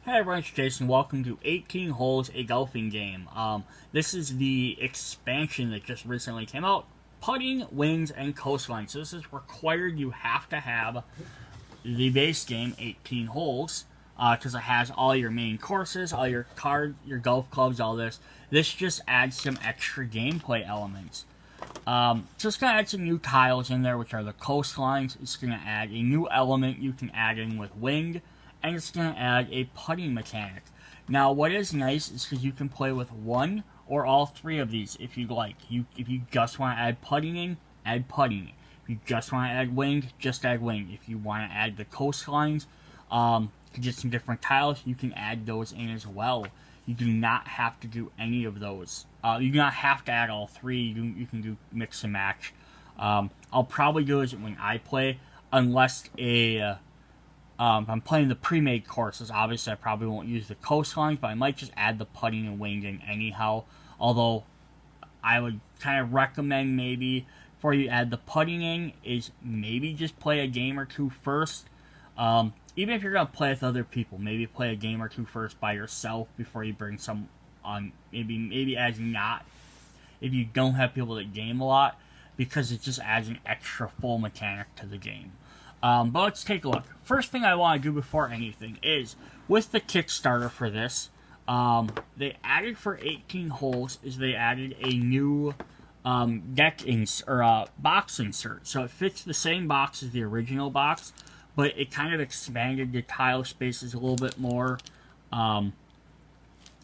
Hey everyone, it's Jason. Welcome to 18 Holes, a golfing game. This is the expansion that just recently came out. Putting, wings, and coastline. So this is required. You have to have the base game, 18 Holes, because it has all your main courses, all your cards, your golf clubs, all this. This just adds some extra gameplay elements. So it's going to add some new tiles in there, which are the coastlines. It's going to add a new element you can add in with wing. And it's going to add a putting mechanic. Now, what is nice is because you can play with one or all three of these if you like. If you just want to add putting in, add putting. If you just want to add wing, just add wing. If you want to add the coastlines, to get some different tiles, you can add those in as well. You do not have to do any of those. You do not have to add all three. You can do mix and match. I'll probably do it when I play, unless I'm playing the pre-made courses. Obviously, I probably won't use the coastlines, but I might just add the putting and wing in anyhow. Although, I would kind of recommend maybe, before you add the putting in, is maybe just play a game or two first. Even if you're going to play with other people, maybe play a game or two first by yourself before you bring some on. Maybe as not, if you don't have people that game a lot, because it just adds an extra full mechanic to the game. But let's take a look. First thing I want to do before anything is, with the Kickstarter for this, they added for 18 holes, they added a new deck box insert. So it fits the same box as the original box, but it kind of expanded the tile spaces a little bit more. Now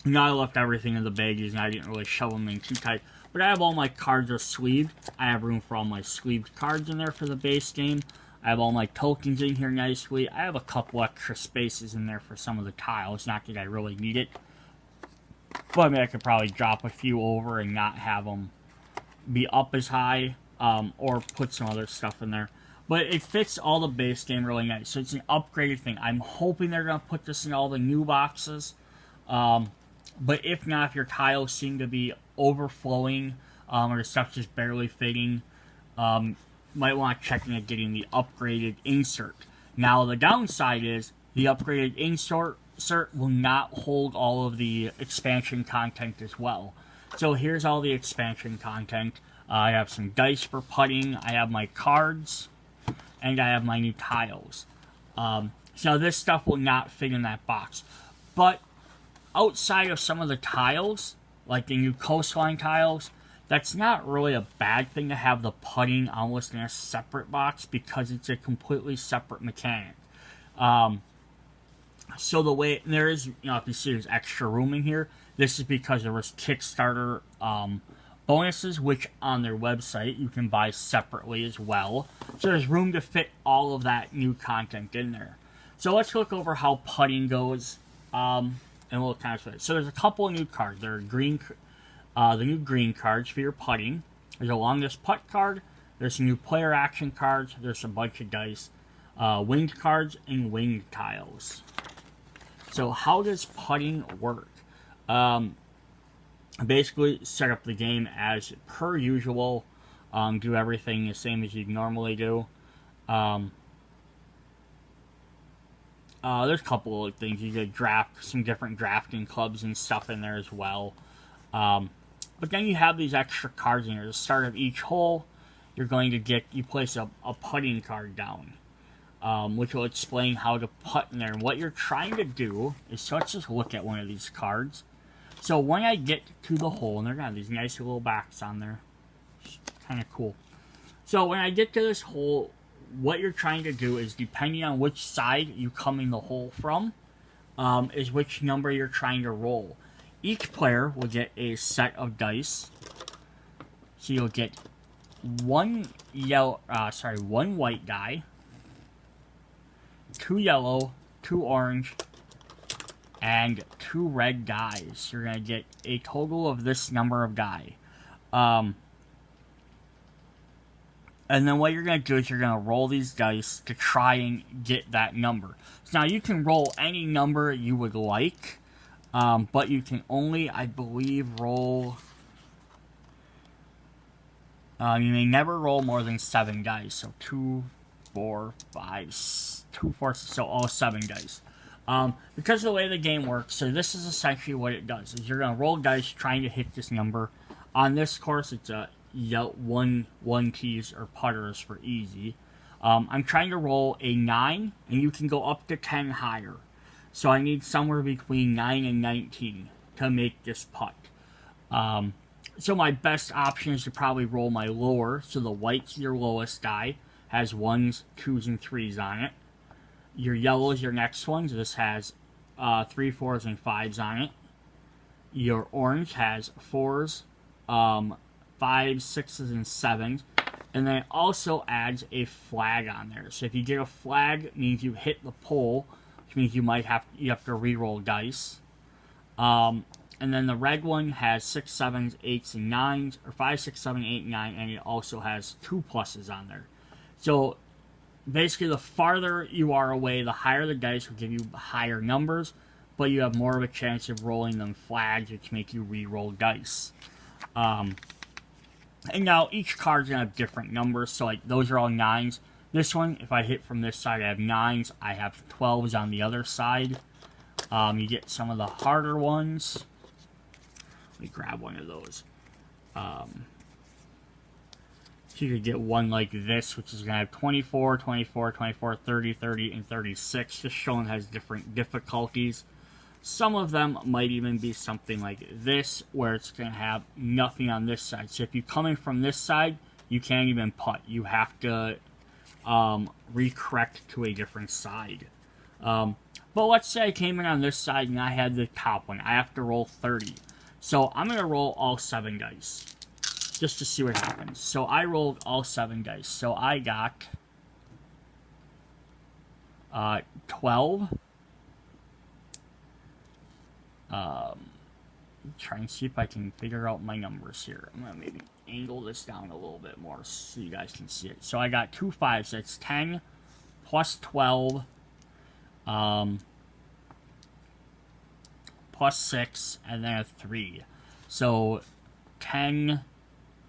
I left everything in the baggies and I didn't really shove them in too tight. But I have all my cards are sleeved. I have room for all my sleeved cards in there for the base game. I have all my tokens in here nicely. I have a couple extra spaces in there for some of the tiles. Not that I really need it. But I mean, I could probably drop a few over and not have them be up as high. Or put some other stuff in there. But it fits all the base game really nice. So it's an upgraded thing. I'm hoping they're going to put this in all the new boxes. But if not, if your tiles seem to be overflowing, or the stuff just barely fitting, might want to check into getting the upgraded insert. Now, the downside is the upgraded insert will not hold all of the expansion content as well. So here's all the expansion content. I have some dice for putting, I have my cards, and I have my new tiles. So this stuff will not fit in that box. But outside of some of the tiles, like the new coastline tiles, that's not really a bad thing to have the putting almost in a separate box because it's a completely separate mechanic. So the way there is, if you see there's extra room in here, this is because there was Kickstarter bonuses, which on their website you can buy separately as well. So there's room to fit all of that new content in there. So let's look over how putting goes, and we'll kind of fit it. So there's a couple of new cards. There are the new green cards for your putting. There's a longest putt card. There's some new player action cards. There's a bunch of dice, winged cards, and winged tiles. So how does putting work? Basically, set up the game as per usual. Do everything the same as you'd normally do. There's a couple of things. You could draft some different drafting clubs and stuff in there as well. But then you have these extra cards in here. At the start of each hole, you're going to you place a putting card down, which will explain how to putt in there. And what you're trying to do is, so let's just look at one of these cards. So when I get to the hole, and they're going to have these nice little backs on there, kind of cool. So when I get to this hole, what you're trying to do is, depending on which side you come in the hole from, is which number you're trying to roll. Each player will get a set of dice. So you'll get one white die, 2 yellow, 2 orange, and 2 red dies. You're going to get a total of this number of die. And then what you're going to do is you're going to roll these dice to try and get that number. So now you can roll any number you would like. But you can only, I believe, roll... you may never roll more than 7 dice. So 2, 4, 5, 2, 4, so all 7 dice. Because of the way the game works, so this is essentially what it does, is you're going to roll dice trying to hit this number. On this course, it's a one keys or putters for easy. I'm trying to roll a 9, and you can go up to 10 higher. So I need somewhere between 9 and 19 to make this putt. So my best option is to probably roll my lower. So the white's your lowest die, has 1s, 2s, and 3s on it. Your yellow is your next one. So this has 3, 4s, and 5s on it. Your orange has 4s, 5s, 6s, and 7s. And then it also adds a flag on there. So if you get a flag, it means you hit the pole, which means you have to re-roll dice. And then the red one has 6, 7s, 8s, and 9s, or 5, 6, 7, 8, 9, and it also has 2 pluses on there. So basically, the farther you are away, the higher the dice will give you higher numbers, but you have more of a chance of rolling them flags, which make you re-roll dice. And now each card's gonna have different numbers, so like those are all 9s. This one, if I hit from this side, I have 9s. I have 12s on the other side. You get some of the harder ones. Let me grab one of those. So you could get one like this, which is going to have 24, 24, 24, 30, 30, and 36. Just showing it has different difficulties. Some of them might even be something like this, where it's going to have nothing on this side. So if you're coming from this side, you can't even putt. You have to recorrect to a different side. But let's say I came in on this side and I had the top one. I have to roll 30. So I'm going to roll all 7 dice, just to see what happens. So I rolled all 7 dice. So I got 12. Try and see if I can figure out my numbers here. I'm going to maybe angle this down a little bit more so you guys can see it. So I got 2 5s. That's 10 plus 12 plus 6, and then a 3. So 10,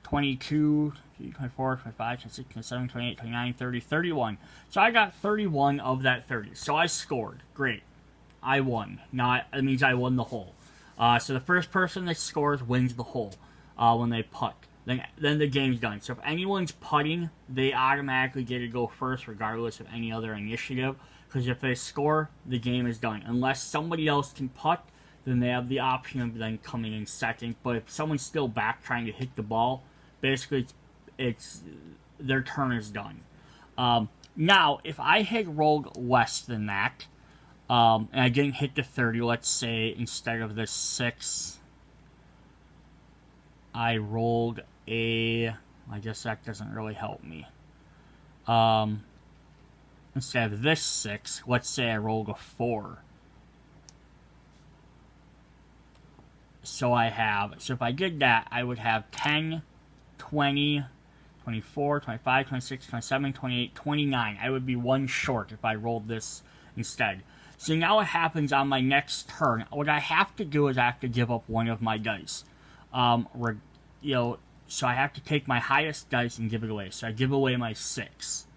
22, 24, 25, 26, 27, 28, 29, 30, 31. So I got 31 of that 30. So I scored. Great. I won. Now, that means I won the hole. So the first person that scores wins the hole when they putt. Then the game's done. So if anyone's putting, they automatically get to go first regardless of any other initiative. Because if they score, the game is done. Unless somebody else can putt, then they have the option of then coming in second. But if someone's still back trying to hit the ball, basically it's their turn is done. Now, if I had rolled less than that, and I didn't hit the 30, let's say instead of the 6, I rolled a... I guess that doesn't really help me. Instead of this 6, let's say I rolled a 4. So if I did that, I would have 10, 20, 24, 25, 26, 27, 28, 29. I would be 1 short if I rolled this instead. So now what happens on my next turn, what I have to do is I have to give up one of my dice. So I have to take my highest dice and give it away. So I give away my 6.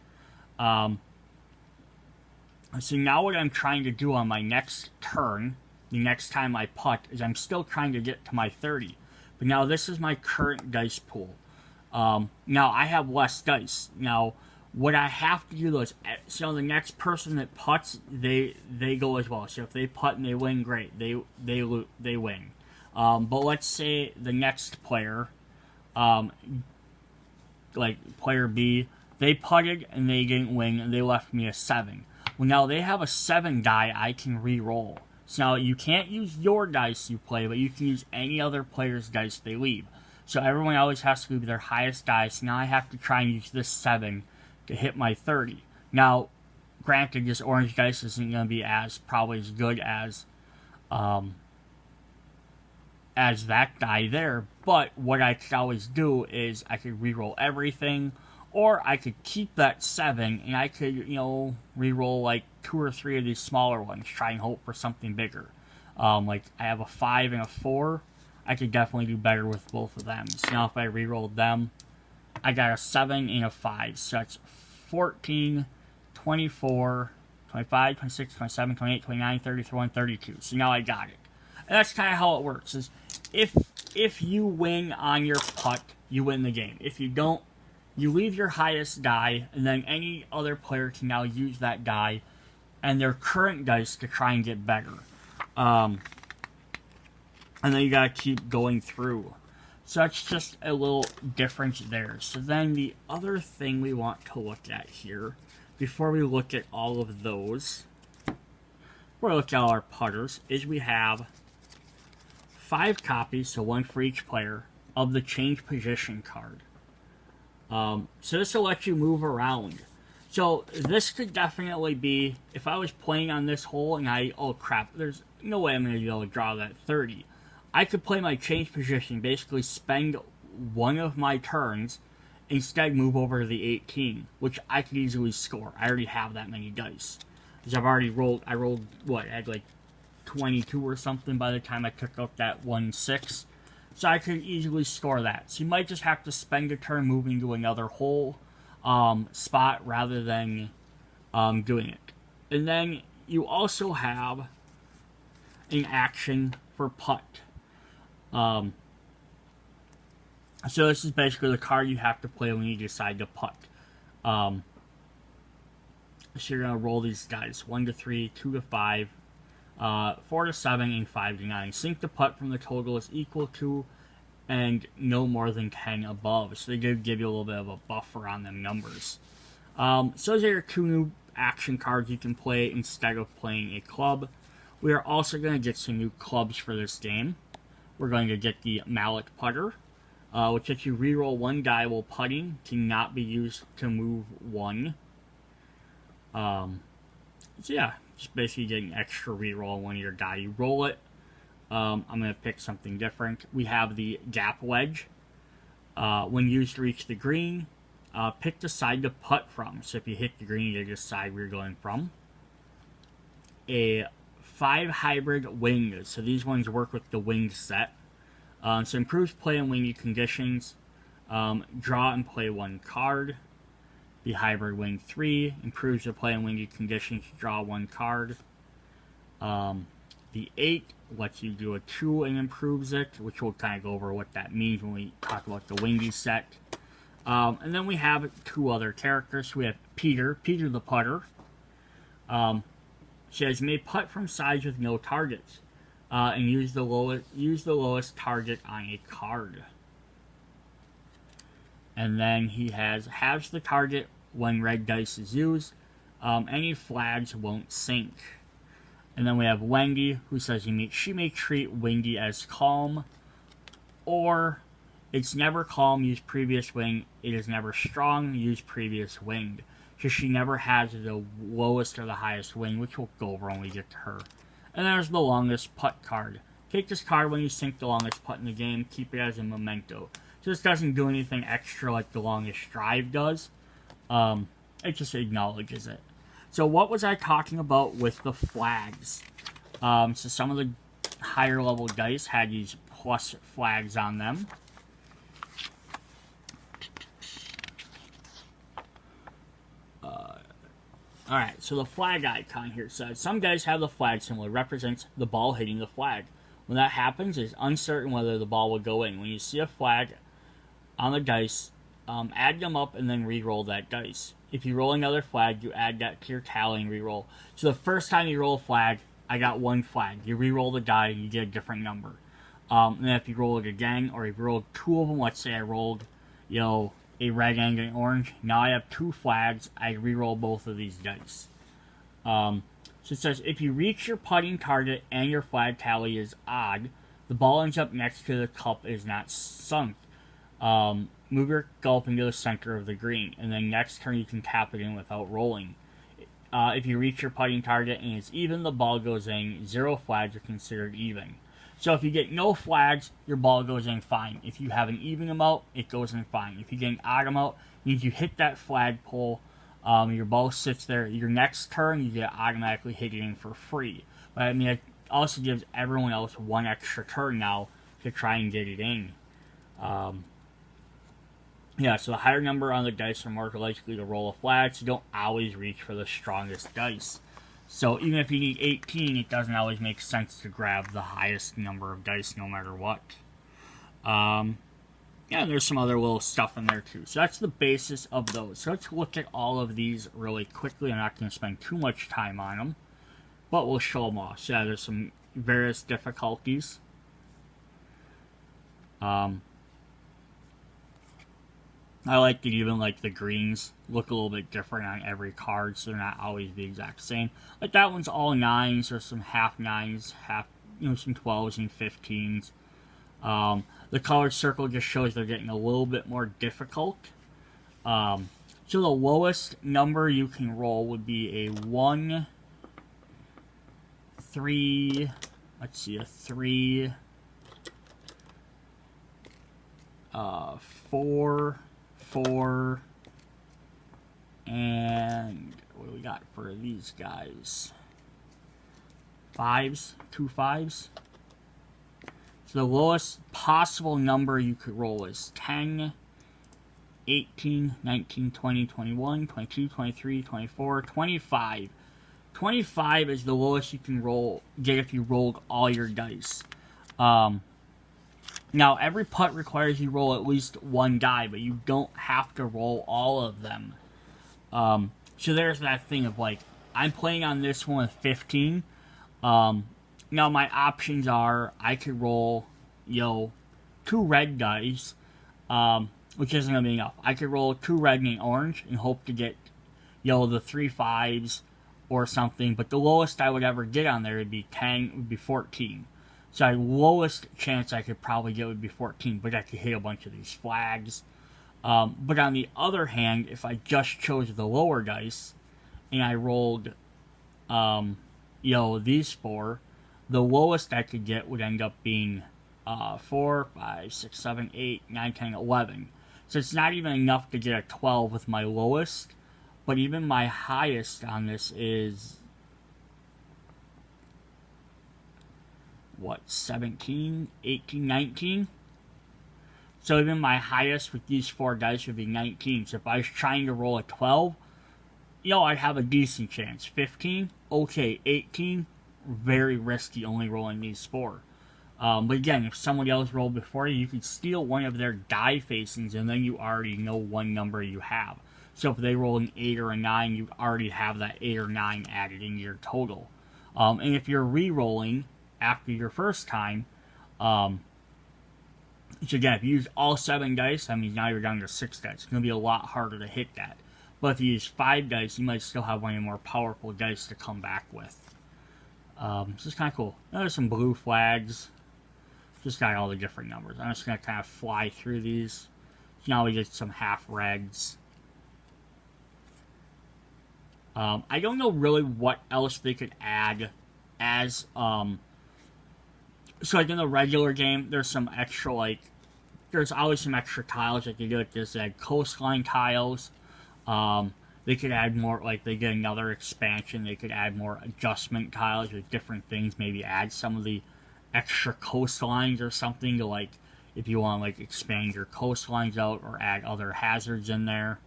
So now what I'm trying to do on my next turn, the next time I putt, is I'm still trying to get to my 30. But now this is my current dice pool. Now I have less dice. Now what I have to do is, so the next person that putts, they go as well. So if they putt and they win, great. They win. But let's say the next player, like player B, they putted and they didn't win and they left me a 7. Well, now they have a 7 die I can re-roll. So now you can't use your dice you play, but you can use any other player's dice they leave. So everyone always has to leave their highest dice. Now I have to try and use this 7 to hit my 30. Now, granted, this orange dice isn't going to be probably as good as that die there, but what I could always do is I could re-roll everything, or I could keep that 7 and I could, re-roll like 2 or 3 of these smaller ones, try and hope for something bigger. Like I have a 5 and a 4, I could definitely do better with both of them. So now if I re-rolled them, I got a 7 and a 5, so that's 14, 24, 25, 26, 27, 28, 29, 30, 31, 32. So now I got it. And that's kind of how it works. Is if you win on your putt, you win the game. If you don't, you leave your highest die, and then any other player can now use that die and their current dice to try and get better. And then you gotta keep going through. So that's just a little difference there. So then the other thing we want to look at here, before we look at all of those, before we look at all our putters, is we have 5 copies, so 1 for each player, of the change position card. So this will let you move around. So this could definitely be, if I was playing on this hole and oh crap, there's no way I'm going to be able to draw that 30. I could play my change position, basically spend one of my turns, instead move over to the 18, which I could easily score. I already have that many dice. Because I've already rolled, what, I had like 22 or something by the time I took out that 1-6. So I could easily score that. So you might just have to spend a turn moving to another hole spot rather than doing it. And then you also have an action for putt. So this is basically the card you have to play when you decide to putt. So you're going to roll these guys. 1 to 3, 2 to 5, 4 to 7, and 5 to 9. Sink the putt from the total is equal to and no more than 10 above. So they do give you a little bit of a buffer on them numbers. So those are your 2 new action cards you can play instead of playing a club. We are also going to get some new clubs for this game. We're going to get the mallet putter, which lets you reroll 1 die while putting to not be used to move 1. So yeah, just basically getting extra reroll on 1 of your die. You roll it. I'm going to pick something different. We have the gap wedge. When used to reach the green, pick the side to putt from. So if you hit the green, you just side where you're going from. A 5 hybrid wing. So these ones work with the wing set. So improves play in windy conditions. Draw and play 1 card. The hybrid wing 3 improves the play in windy conditions. Draw 1 card. The 8 lets you do a 2 and improves it, which we'll kind of go over what that means when we talk about the windy set. And then we have 2 other characters. We have Peter the putter. She has may putt from sides with no targets, and use the lowest target on a card. And then he halves the target when red dice is used. Any flags won't sink. And then we have Wendy, who says she may treat windy as calm, or it's never calm, use previous wing. It is never strong, use previous winged. So she never has the lowest or the highest wing, which we'll go over when we get to her. And there's the longest putt card. Take this card when you sink the longest putt in the game. Keep it as a memento. So this doesn't do anything extra like the longest drive does. It just acknowledges it. So what was I talking about with the flags? So some of the higher level dice had these plus flags on them. Alright, so the flag icon here says, some dice have the flag symbol. It represents the ball hitting the flag. When that happens, it's uncertain whether the ball will go in. When you see a flag on the dice, add them up and then re-roll that dice. If you roll another flag, you add that to your tally and re-roll. So the first time you roll a flag, I got 1 flag. You re-roll the die and you get a different number. And then if you roll it again, or if you rolled 2 of them, let's say I rolled, a red and an orange. Now I have 2 flags. I re-roll both of these dice. So it says, if you reach your putting target and your flag tally is odd, the ball ends up next to the cup is not sunk. Move your gulp into the center of the green, and then next turn you can tap it in without rolling. If you reach your putting target and it's even, the ball goes in. 0 flags are considered even. So if you get no flags, your ball goes in fine. If you have an even amount, it goes in fine. If you get an odd amount, means you hit that flagpole, your ball sits there. Your next turn, you get automatically hit it in for free. But I mean, it also gives everyone else 1 extra turn now to try and get it in. Yeah, so the higher number on the dice are more likely to roll a flag, so you don't always reach for the strongest dice. So even if you need 18, it doesn't always make sense to grab the highest number of dice no matter what. Yeah, there's some other little stuff in there too. So that's the basis of those. So let's look at all of these really quickly. I'm not going to spend too much time on them, but we'll show them all. So yeah, there's some various difficulties. I like that even like the greens look a little bit different on every card, so they're not always the exact same. Like that one's all 9s, there's some half 9s, some 12s and 15s. The colored circle just shows they're getting a little bit more difficult. So the lowest number you can roll would be a 1, 3, let's see, a 3, 4, 4, and what do we got for these guys? 5s, 2 5s. So the lowest possible number you could roll is 10, 18, 19, 20, 21, 22, 23, 24, 25. 25 is the lowest you can get if you rolled all your dice. Now, every putt requires you roll at least one die, but you don't have to roll all of them. So there's that thing of like, I'm playing on this one with 15. Now, my options are I could roll, 2 red dice, which isn't going to be enough. I could roll 2 red and an orange and hope to get, the 3 5s or something. But the lowest I would ever get on there would be 10, would be 14. So the lowest chance I could probably get would be 14, but I could hit a bunch of these flags. But on the other hand, if I just chose the lower dice and I rolled, these 4, the lowest I could get would end up being 4, 5, 6, 7, 8, 9, 10, 11. So it's not even enough to get a 12 with my lowest, but even my highest on this is, 17, 18, 19? So even my highest with these 4 dice would be 19. So if I was trying to roll a 12, I'd have a decent chance. 15, okay. 18, very risky only rolling these 4. But again, if somebody else rolled before you, you could steal one of their die facings and then you already know one number you have. So if they roll an 8 or a 9, you already have that 8 or 9 added in your total. And if you're re-rolling after your first time, so again, if you use all 7 dice, that means now you're down to 6 dice. It's going to be a lot harder to hit that. But if you use 5 dice, you might still have one of your more powerful dice to come back with. So it's kind of cool. Now there's some blue flags. Just got all the different numbers. I'm just going to kind of fly through these. So now we get some half reds. I don't know really what else they could add as, so like in the regular game, there's some extra, there's always some extra tiles that they do. There's Coastline Tiles. They could add more, they get another expansion. They could add more adjustment tiles with different things. Maybe add some of the extra coastlines or something to, if you want to, expand your coastlines out or add other hazards in there.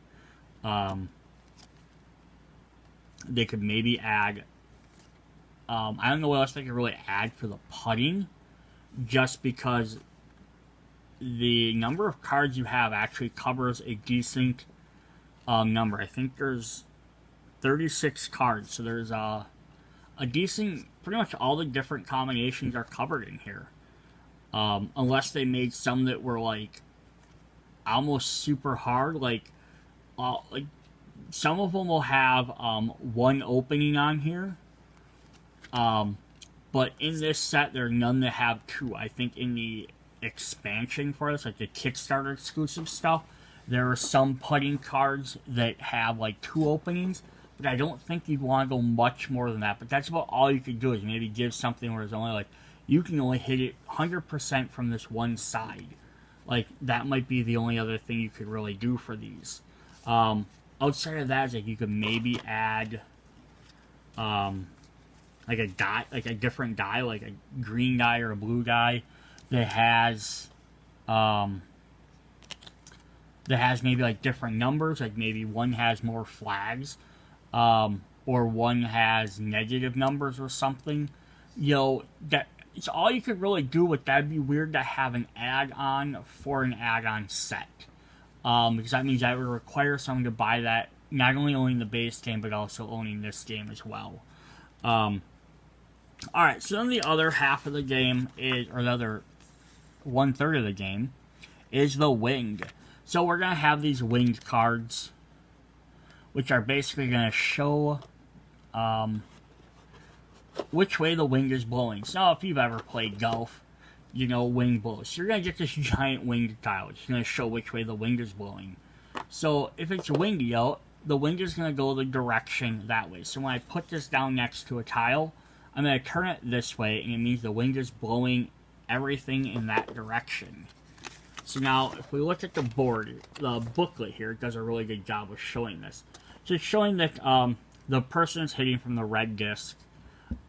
They could maybe add, I don't know what else they could really add for the putting, just because the number of cards you have actually covers a decent number. I think there's 36 cards, so there's a decent, pretty much all the different combinations are covered in here. Unless they made some that were almost super hard, some of them will have one opening on here. But in this set, there are none that have 2. I think in the expansion for this, the Kickstarter exclusive stuff, there are some putting cards that have 2 openings, but I don't think you'd want to go much more than that. But that's about all you could do, is maybe give something where it's only you can only hit it 100% from this one side. That might be the only other thing you could really do for these. Outside of that, you could maybe add a die, a different die, a green die or a blue die that has maybe different numbers. Maybe one has more flags. or one has negative numbers or something, that it's all you could really do with that. It'd be weird to have an add-on for an add-on set. Because that means that would require someone to buy that, not only owning the base game, but also owning this game as well. Alright, so then the other half of the game is, or the other 1/3 of the game, is the winged. So we're going to have these winged cards, which are basically going to show which way the wind is blowing. So if you've ever played golf, wind blows. So you're going to get this giant winged tile. It's going to show which way the wind is blowing. So if it's windy out, the wind is going to go the direction that way. So when I put this down next to a tile, I'm going to turn it this way, and it means the wind is blowing everything in that direction. So now, if we look at the board, the booklet here does a really good job of showing this. So it's showing that the person is hitting from the red disc.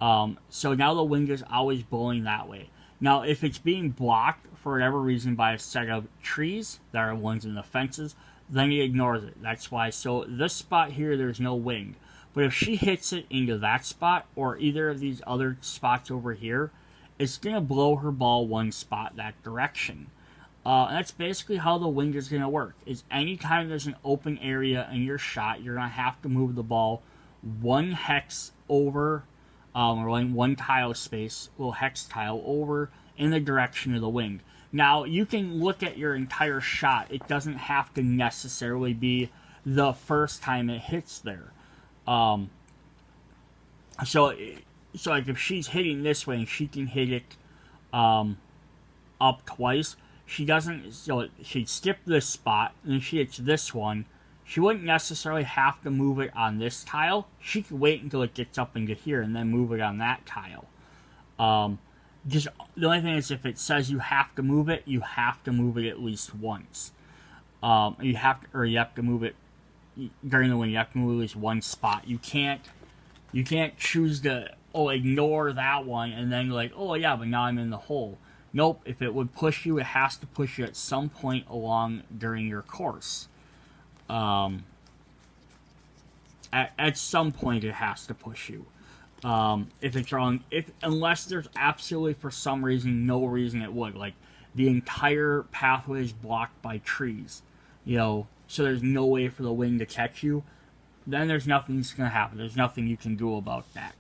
So now the wind is always blowing that way. Now, if it's being blocked for whatever reason by a set of trees, that are ones in the fences, then he ignores it. That's why. So this spot here, there's no wind. But if she hits it into that spot, or either of these other spots over here, it's going to blow her ball one spot that direction. And that's basically how the wind is going to work. Is anytime there's an open area in your shot, you're going to have to move the ball one hex over, or one tile space, little hex tile over in the direction of the wind. Now, you can look at your entire shot. It doesn't have to necessarily be the first time it hits there. So like if she's hitting this way and she can hit it up twice, she doesn't. So she'd skip this spot and then she hits this one. She wouldn't necessarily have to move it on this tile. She could wait until it gets up into here and then move it on that tile. Just the only thing is, if it says you have to move it, you have to move it at least once. You have to move it during the wind. You have to move at least one spot. You can't choose to ignore that one and then like, oh yeah, but now I'm in the hole. Nope. If it would push you, it has to push you at some point along during your course. At some point, it has to push you. If it's wrong, unless there's absolutely for some reason, no reason it would, like the entire pathway is blocked by trees, so there's no way for the wind to catch you, then there's nothing that's going to happen. There's nothing you can do about that.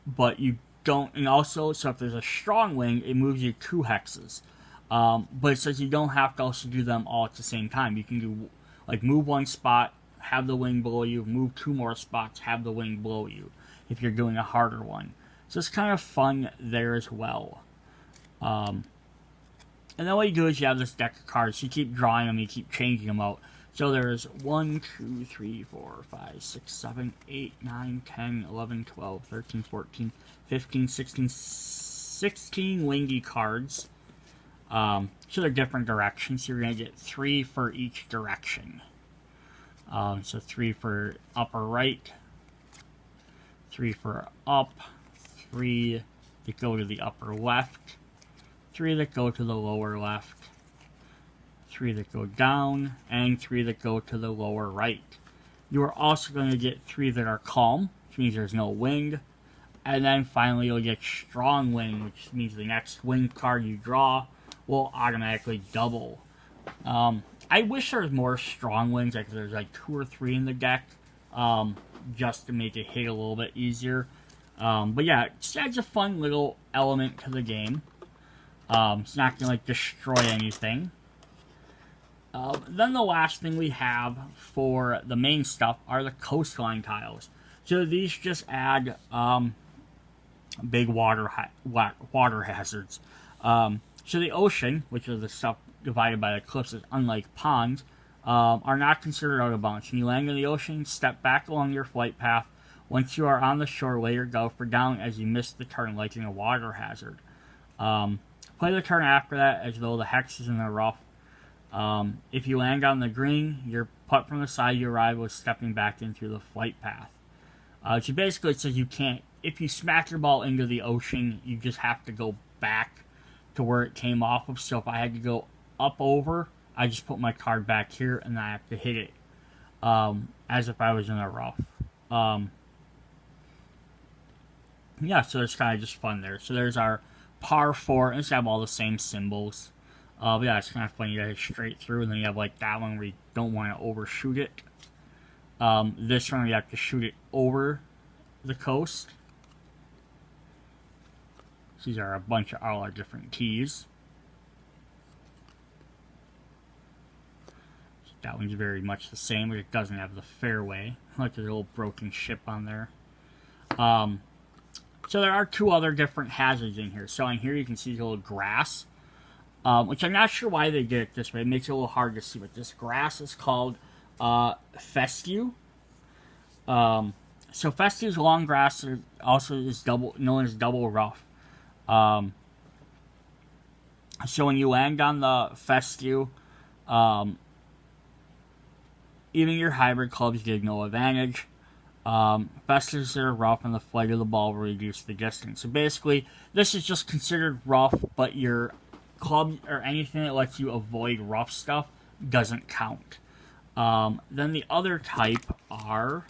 But you don't, and also, so if there's a strong wind, it moves you 2 hexes. But it says you don't have to also do them all at the same time. You can do, like, move one spot, have the wind blow you, move 2 more spots, have the wind blow you, if you're doing a harder one. So it's kind of fun there as well. And then what you do is you have this deck of cards. You keep drawing them, you keep changing them out. So there's 1, 2, 3, 4, 5, 6, 7, 8, 9, 10, 11, 12, 13, 14, 15, 16, 16 wingy cards. So they're different directions. So you're going to get 3 for each direction. So 3 for upper right, 3 for up, 3 that go to the upper left, 3 that go to the lower left, 3 that go down, and 3 that go to the lower right. You are also going to get 3 that are calm, which means there's no wind. And then finally you'll get strong wind, which means the next wind card you draw will automatically double. I wish there was more strong winds, like there's like 2 or 3 in the deck, just to make it hit a little bit easier. But yeah, it just adds a fun little element to the game. It's not going to like destroy anything. Then the last thing we have for the main stuff are the Coastline Tiles. So these just add big water hazards. So the ocean, which is the stuff divided by the cliffs, is unlike ponds, are not considered out of bounds. When you land in the ocean, step back along your flight path. Once you are on the shore, lay your golfer down as you miss the turn, like in a water hazard. Play the turn after that as though the hex is in the rough. If you land on the green, your putt from the side you arrive was stepping back in through the flight path. So basically it says you can't, if you smack your ball into the ocean, you just have to go back to where it came off of. So if I had to go up over, I just put my card back here and I have to hit it as if I was in a rough. Yeah, so it's kind of just fun there. So there's our par 4, and it's have all the same symbols. But yeah, it's kind of funny. You hit straight through, and then you have like that one where you don't want to overshoot it. This one you have to shoot it over the coast. These are a bunch of all our different keys. So that one's very much the same, but it doesn't have the fairway. Like there's a little broken ship on there. So there are 2 other different hazards in here. So in here you can see a little grass, which I'm not sure why they did it this way. It makes it a little hard to see, but this grass is called fescue. So fescue is long grass, also is known as double rough. So when you land on the fescue, even your hybrid clubs give no advantage. Fescues that are rough and the flight of the ball will reduce the distance. So basically, this is just considered rough, but your club or anything that lets you avoid rough stuff doesn't count. Then the other type are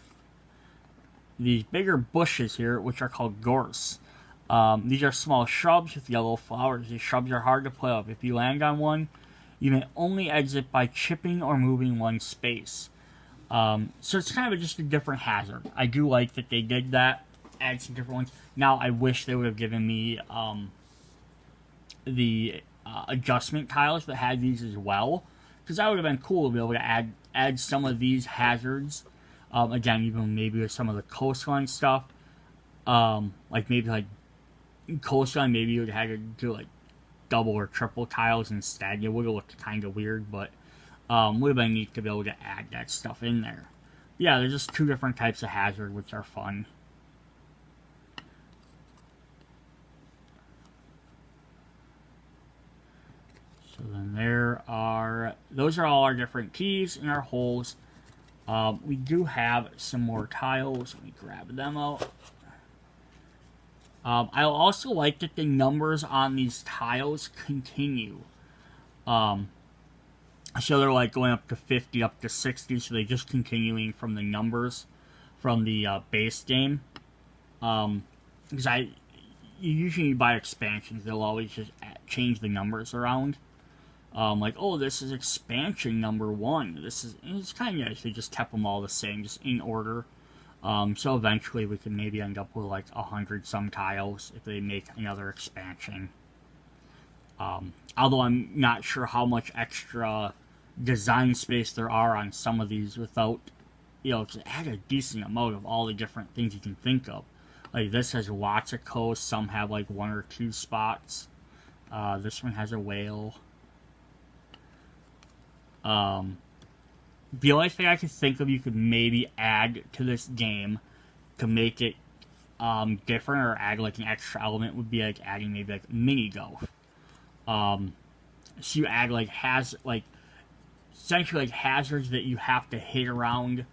these bigger bushes here, which are called gorse. These are small shrubs with yellow flowers. These shrubs are hard to play up. If you land on one, you may only exit by chipping or moving one space. So it's kind of just a different hazard. I do like that they did that, add some different ones. Now I wish they would have given me the adjustment tiles that had these as well, because that would have been cool to be able to add some of these hazards. Again, even maybe with some of the coastline stuff, like maybe like coastline, maybe you would have had to do like double or triple tiles instead. It would have looked kind of weird, but would have been neat to be able to add that stuff in there. Yeah, there's just 2 different types of hazard, which are fun. So then those are all our different keys and our holes. We do have some more tiles. Let me grab them out. I also like that the numbers on these tiles continue. So they're like going up to 50, up to 60, so they're just continuing from the numbers from the base game. Because you usually buy expansions, they'll always just change the numbers around. Like, oh, this is expansion number 1. It's kind of nice. They just kept them all the same, just in order. So eventually we can maybe end up with like 100 some tiles if they make another expansion. Although I'm not sure how much extra design space there are on some of these without, to add a decent amount of all the different things you can think of. Like this has lots of coasts, some have like 1 or 2 spots. This one has a whale. The only thing I could think of you could maybe add to this game to make it different or add like an extra element would be like adding maybe like mini golf. So you add essentially like hazards that you have to hit around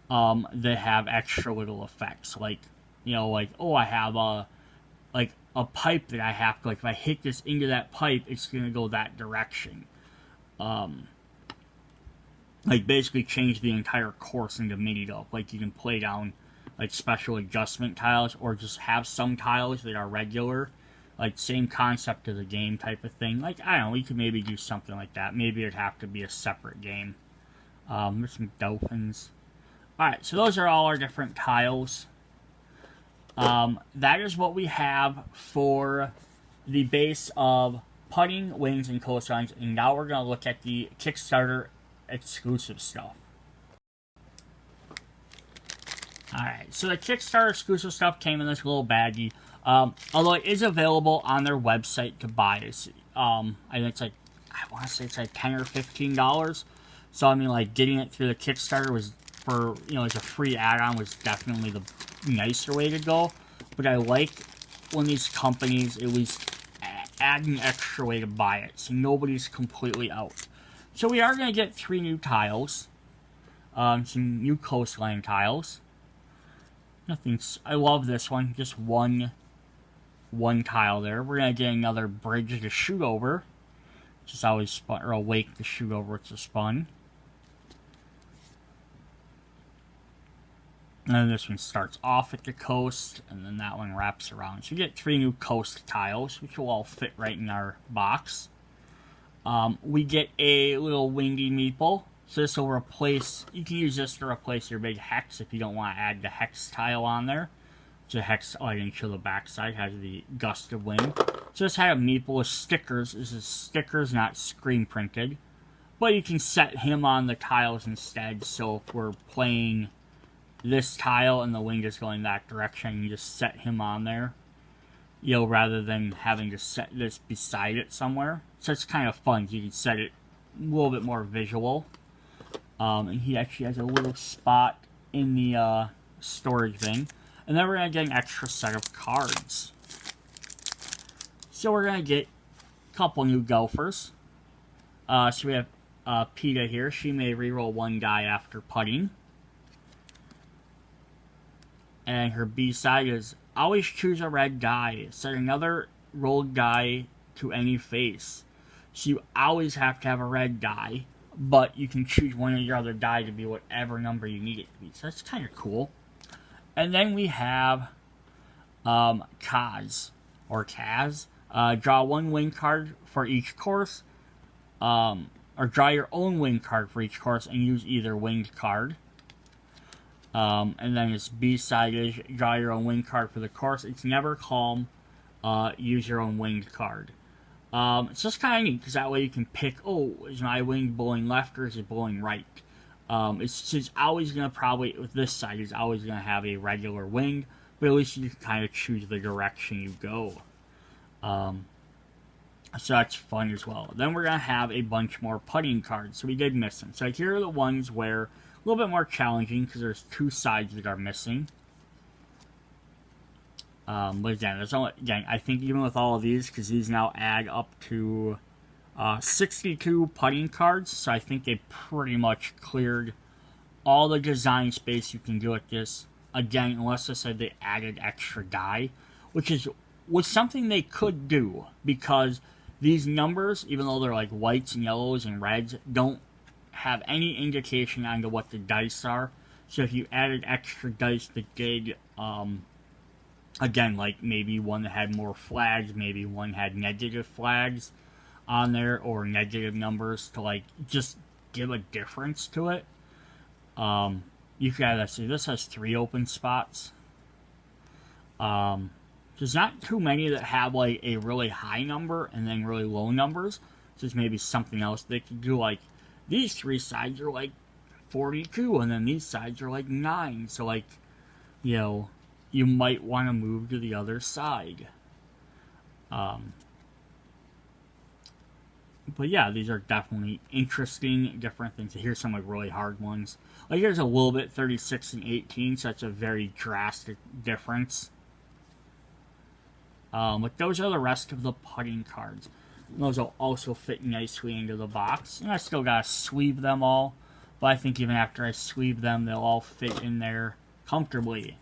that have extra little effects. Like, oh, I have a pipe that I have to, like, if I hit this into that pipe, it's gonna go that direction. Like basically change the entire course into mini golf. Like you can play down like special adjustment tiles, or just have some tiles that are regular, like same concept of the game type of thing. Like, I don't know, you could maybe do something like that. Maybe it'd have to be a separate game. There's some dolphins. Alright, so those are all our different tiles. That is what we have for the base of putting, wings, and coastlines. And now we're going to look at the Kickstarter exclusive stuff. Alright, so the Kickstarter exclusive stuff came in this little baggie. Although it is available on their website to buy. I think it's like, I want to say it's like $10 or $15. So I mean, like, getting it through the Kickstarter was as a free add-on was definitely the nicer way to go. But I like when these companies at least add an extra way to buy it, so nobody's completely out. So we are going to get 3 new tiles. Some new coastline tiles. I love this one. Just one tile there. We're going to get another bridge to shoot over, which is always fun, or a lake to shoot over, which is fun. And then this one starts off at the coast, and then that one wraps around. So you get 3 new coast tiles, which will all fit right in our box. We get a little windy meeple. So this will replace, you can use this to replace your big hex if you don't want to add the hex tile on there. So hex, I didn't show the backside, has the gust of wind. So this had a meeple with stickers. This is stickers, not screen printed. But you can set him on the tiles instead. So if we're playing this tile and the wind is going that direction, you just set him on there. You know, rather than having to set this beside it somewhere. So it's kind of fun. You can set it a little bit more visual. And he actually has a little spot in the storage thing. And then we're going to get an extra set of cards. So we're going to get a couple new golfers. So we have PETA here. She may reroll 1 die after putting. And her B-side is, always choose a red die. Set another rolled die to any face. So you always have to have a red die, but you can choose one of your other die to be whatever number you need it to be. So that's kind of cool. And then we have Kaz, or Kaz. Draw 1 win card for each course. Or draw your own win card for each course and use either winged card. And then its B-side is draw your own wing card for the course. It's never calm. Use your own winged card. It's just kind of neat because that way you can pick, oh, is my wing blowing left or is it blowing right? It's always going to probably, with this side, it's always going to have a regular wing, but at least you can kind of choose the direction you go. So that's fun as well. Then we're going to have a bunch more putting cards. So we did miss them. So here are the ones where a little bit more challenging because there's 2 sides that are missing. But again, I think even with all of these, because these now add up to 62 putting cards, so I think they pretty much cleared all the design space you can do with this. Again, unless I said they added extra die, which was something they could do, because these numbers, even though they're like whites and yellows and reds, don't have any indication onto what the dice are. So if you added extra dice that did, again, like maybe one that had more flags, maybe one had negative flags on there, or negative numbers to like just give a difference to it. You can add that. So this has 3 open spots. There's not too many that have like a really high number and then really low numbers. So there's maybe something else they could do, like these 3 sides are like 42 and then these sides are like 9. So like, you know, you might want to move to the other side. But yeah, these are definitely interesting, different things. Here's some like really hard ones. Like here's a little bit 36 and 18, so that's a very drastic difference. But those are the rest of the putting cards. Those will also fit nicely into the box. And I still gotta sleeve them all, but I think even after I sleeve them, they'll all fit in there comfortably.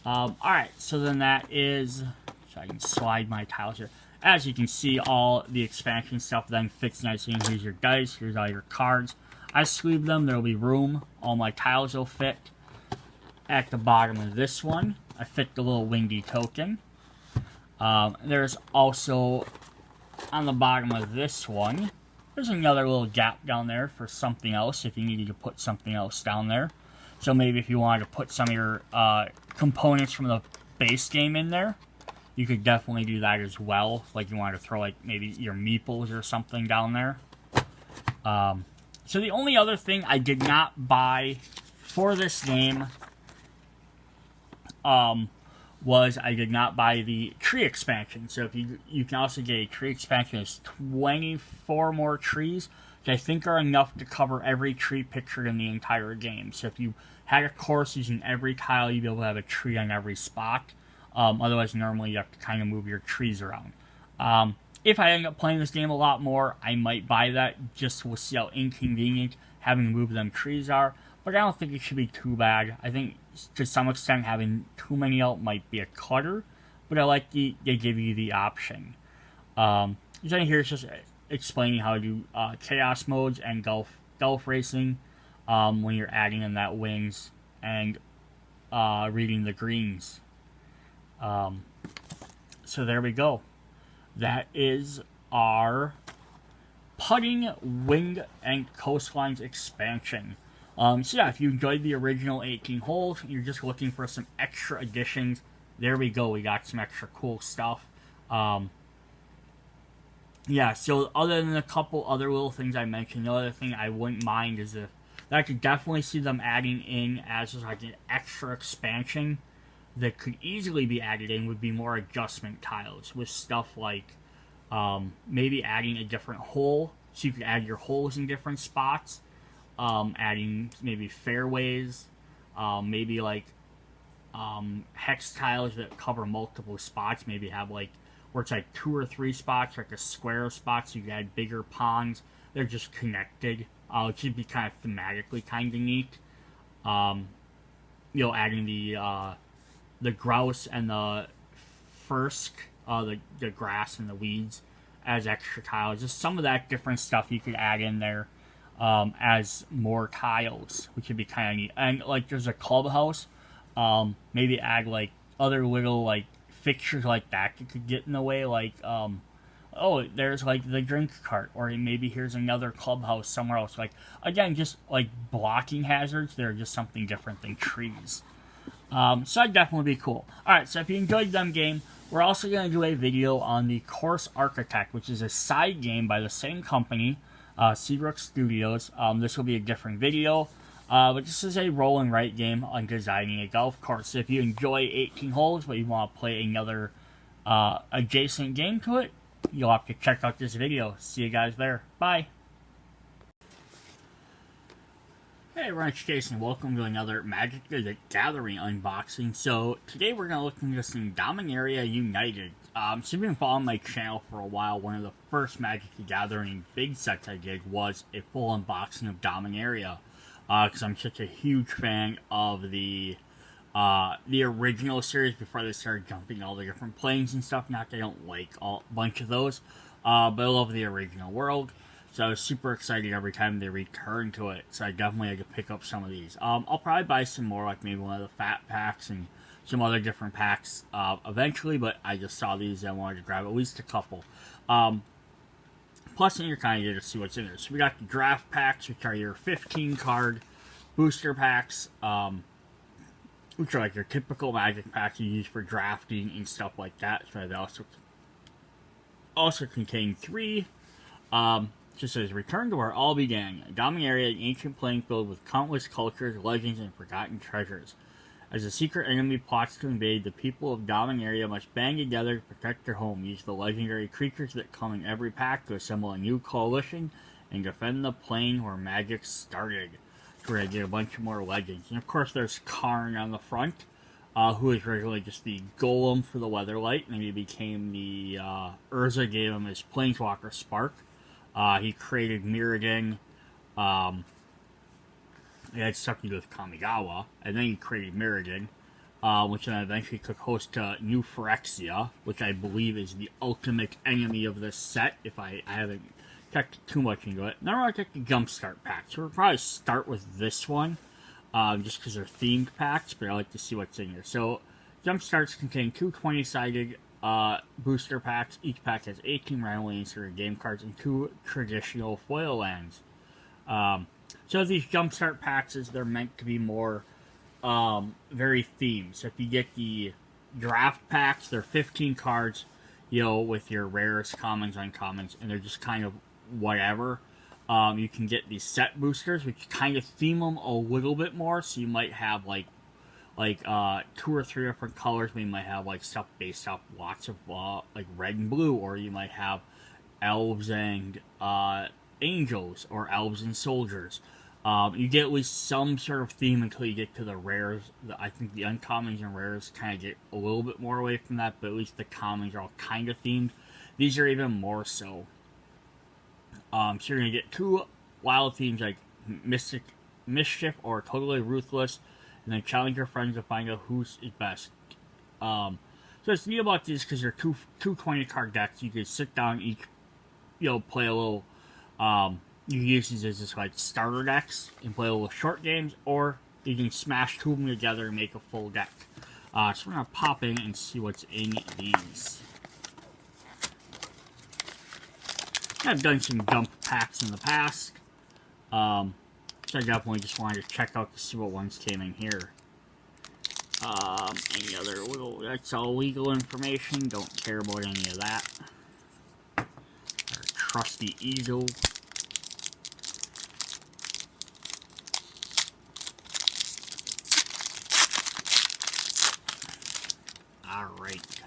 Alright, so then that is, so I can slide my tiles here. As you can see, all the expansion stuff then fits nicely in. Here's your dice, here's all your cards. I sleeve them, there'll be room. All my tiles will fit. At the bottom of this one, I fit the little windy token. There's also, on the bottom of this one, there's another little gap down there for something else if you needed to put something else down there. So maybe if you wanted to put some of your components from the base game in there, you could definitely do that as well. Like you wanted to throw like maybe your meeples or something down there. So the only other thing I did not buy for this game was I did not buy the tree expansion. So if you can also get a tree expansion. There's 24 more trees, which I think are enough to cover every tree pictured in the entire game. So if you had a course using every tile, you'd be able to have a tree on every spot. Otherwise, normally you have to kind of move your trees around. If I end up playing this game a lot more, I might buy that just to see how inconvenient having to move them trees are. But I don't think it should be too bad. I think to some extent having too many out might be a clutter, but I like they give you the option. So here is just explaining how to do chaos modes and golf racing when you're adding in that wings and reading the greens. So there we go. That is our Putting, Wing, and Coastlines expansion. So yeah, if you enjoyed the original 18 holes, you're just looking for some extra additions, there we go. We got some extra cool stuff. Yeah, so other than a couple other little things I mentioned, the other thing I wouldn't mind is if I could definitely see them adding in as like an extra expansion that could easily be added in would be more adjustment tiles with stuff like maybe adding a different hole, so you could add your holes in different spots, adding maybe fairways, maybe like hex tiles that cover multiple spots, maybe have like where it's like 2 or 3 spots, like a square of spots, so you can add bigger ponds. They're just connected. It should be kind of thematically kind of neat. Adding the grouse and the fursk, the grass and the weeds as extra tiles. Just some of that different stuff you could add in there as more tiles, which would be kind of neat. And like there's a clubhouse, maybe add like other little like fixtures like that could get in the way, like there's like the drink cart, or maybe here's another clubhouse somewhere else. Like again, just like blocking hazards, they're just something different than trees. So that'd definitely be cool. Alright, so if you enjoyed them game, we're also going to do a video on the Course Architect, which is a side game by the same company, Seabrook Studios. This will be a different video, but this is a roll and write game on designing a golf course. So if you enjoy 18 holes, but you want to play another adjacent game to it, you'll have to check out this video. See you guys there. Bye. Hey everyone, it's Jason. Welcome to another Magic the Gathering unboxing. So today we're going to look into some Dominaria United. So if you've been following my channel for a while, one of the first Magic the Gathering big sets I did was a full unboxing of Dominaria. Because I'm such a huge fan of the original series before they started jumping all the different planes and stuff. Not that I don't like a bunch of those, but I love the original world. So I was super excited every time they return to it. So I definitely had to pick up some of these. I'll probably buy some more, like maybe one of the fat packs and some other different packs eventually. But I just saw these and I wanted to grab at least a couple. Plus, then you're kind of here to see what's in there. So we got the draft packs, which are your 15 card booster packs, which are like your typical Magic packs you use for drafting and stuff like that. So they also contain 3. Just says, return to where all began. Dominaria, an ancient playing field with countless cultures, legends, and forgotten treasures. As a secret enemy plots to invade, the people of Dominaria must band together to protect their home. Use the legendary creatures that come in every pack to assemble a new coalition and defend the plane where magic started. So we're going to get a bunch more legends. And of course there's Karn on the front, who was originally just the golem for the Weatherlight, and then he became the, Urza gave him his Planeswalker Spark. He created Mirrodin. He had stuff to do with Kamigawa, and then he created Mirrodin, which then eventually took host to New Phyrexia, which I believe is the ultimate enemy of this set, if I haven't checked too much into it. Then we're going to take the Jumpstart pack, so we'll probably start with this one, just because they're themed packs, but I like to see what's in here. So, Jumpstarts contain 2 20-sided booster packs. Each pack has 18 randomly inserted game cards and 2 traditional foil lands. So these jumpstart packs, they're meant to be more very themed. So if you get the draft packs, they're 15 cards, with your rares, commons, uncommons, and they're just kind of whatever. You can get these set boosters, which kind of theme them a little bit more. So you might have like 2 or 3 different colors. We might have like stuff based off lots of like red and blue, or you might have elves and angels, or elves and soldiers. You get at least some sort of theme until you get to the rares. I think the uncommons and rares kind of get a little bit more away from that, but at least the commons are all kind of themed. These are even more so. So you're going to get 2 wild themes like Mystic Mischief or Totally Ruthless, and then challenge your friends to find out who's best. So what's neat about these, because they're two 20-card decks, you can sit down each, play a little, you use these as just like starter decks and play a little short games, or You can smash two of them together and make a full deck. So we're going to pop in and see what's in these. I've done some dump packs in the past. So I definitely just wanted to check out to see what ones came in here. Any other little, that's all legal information, don't care about any of that. Our trusty easel. Alright.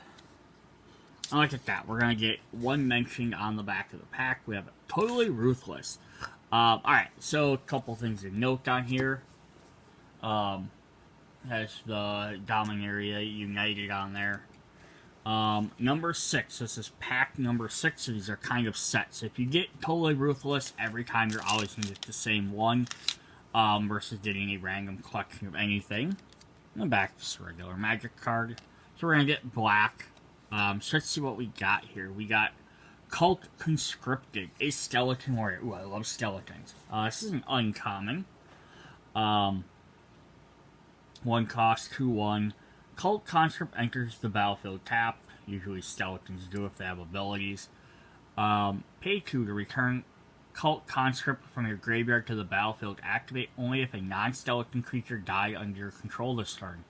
Look at that, we're gonna get one mentioned on the back of the pack. We have Totally Ruthless. Alright, so a couple things to note on here. Has the Dominaria United on there. Number 6, this is pack number 6, so these are kind of set. So if you get Totally Ruthless, every time you're always going to get the same one, versus getting a random collection of anything. And back to this regular magic card. So we're going to get black. So let's see what we got here. We got Cult Conscripted, a skeleton warrior. Ooh, I love skeletons. This is an uncommon. 1 cost, 2/1. Cult Conscript enters the battlefield tapped. Usually skeletons do if they have abilities. Pay 2 to return Cult Conscript from your graveyard to the battlefield. Activate only if a non-skeleton creature died under your control this turn.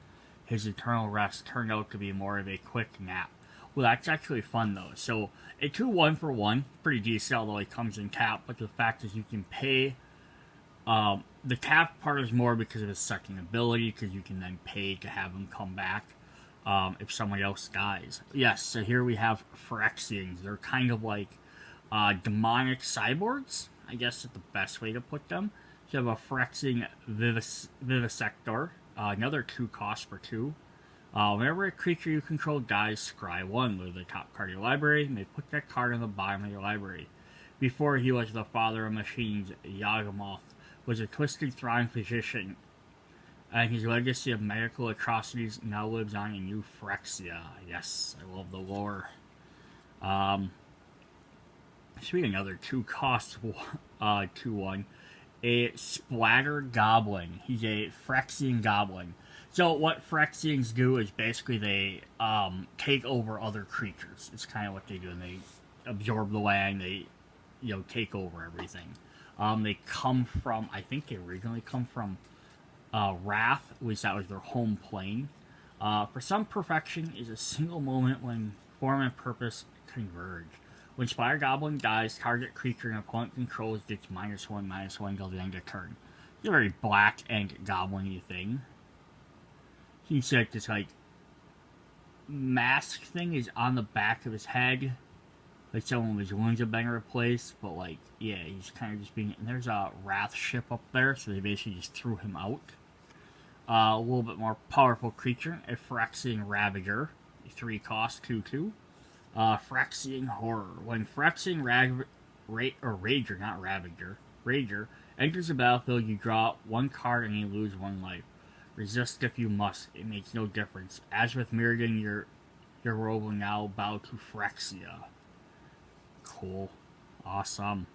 His eternal rest turned out to be more of a quick nap. Well, that's actually fun though. So a 2/1 for 1, pretty decent, although he comes in tap. But the fact is you can pay. The tap part is more because of his second ability, because you can then pay to have him come back if somebody else dies. Yes, so here we have Phyrexians. They're kind of like demonic cyborgs, I guess is the best way to put them. So you have a Phyrexian Vivisector, another 2 cost for 2. Whenever a creature you control dies, scry 1, go to the top card of your library, and they put that card on the bottom of your library. Before he was the father of machines, Yawgmoth was a twisted, thriving physician, and his legacy of medical atrocities now lives on in New Phyrexia. Yes, I love the lore. Should be another 2 cost, 2/1. A Splatter Goblin. He's a Phyrexian Goblin. So what Phyrexians do is basically they take over other creatures. It's kind of what they do, and they absorb the land. They, take over everything. They come from, I think they originally come from Wrath, at least that was their home plane. For some, perfection is a single moment when form and purpose converge. When Spire Goblin dies, target creature an opponent controls gets -1/-1 until the end of turn. It's a very black and goblin-y thing. You can see like this mask thing is on the back of his head. Like some of his wounds have been replaced, but yeah, he's kind of just being. And there's a Wrath ship up there, so they basically just threw him out. A little bit more powerful creature, a Phyrexian Ravager, 3 cost, 2/2. Phyrexian Horror. When Phyrexian Rager, not Ravager, Rager enters the battlefield, you draw 1 card and you lose 1 life. Resist if you must. It makes no difference. As with Mirrodin, your world will now bow to Phyrexia. Cool. Awesome.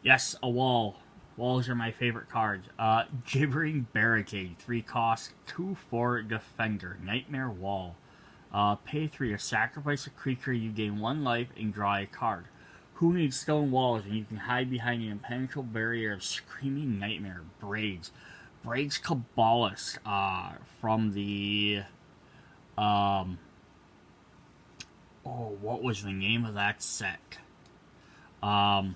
Yes, a wall. Walls are my favorite cards. Gibbering Barricade. 3 cost, 2/4 Defender. Nightmare Wall. Pay 3 to sacrifice a creature, you gain 1 life and draw a card. Who needs stone walls when you can hide behind an impenetrable barrier of screaming nightmare? Braids. Braids Kabbalist, from the, what was the name of that set? I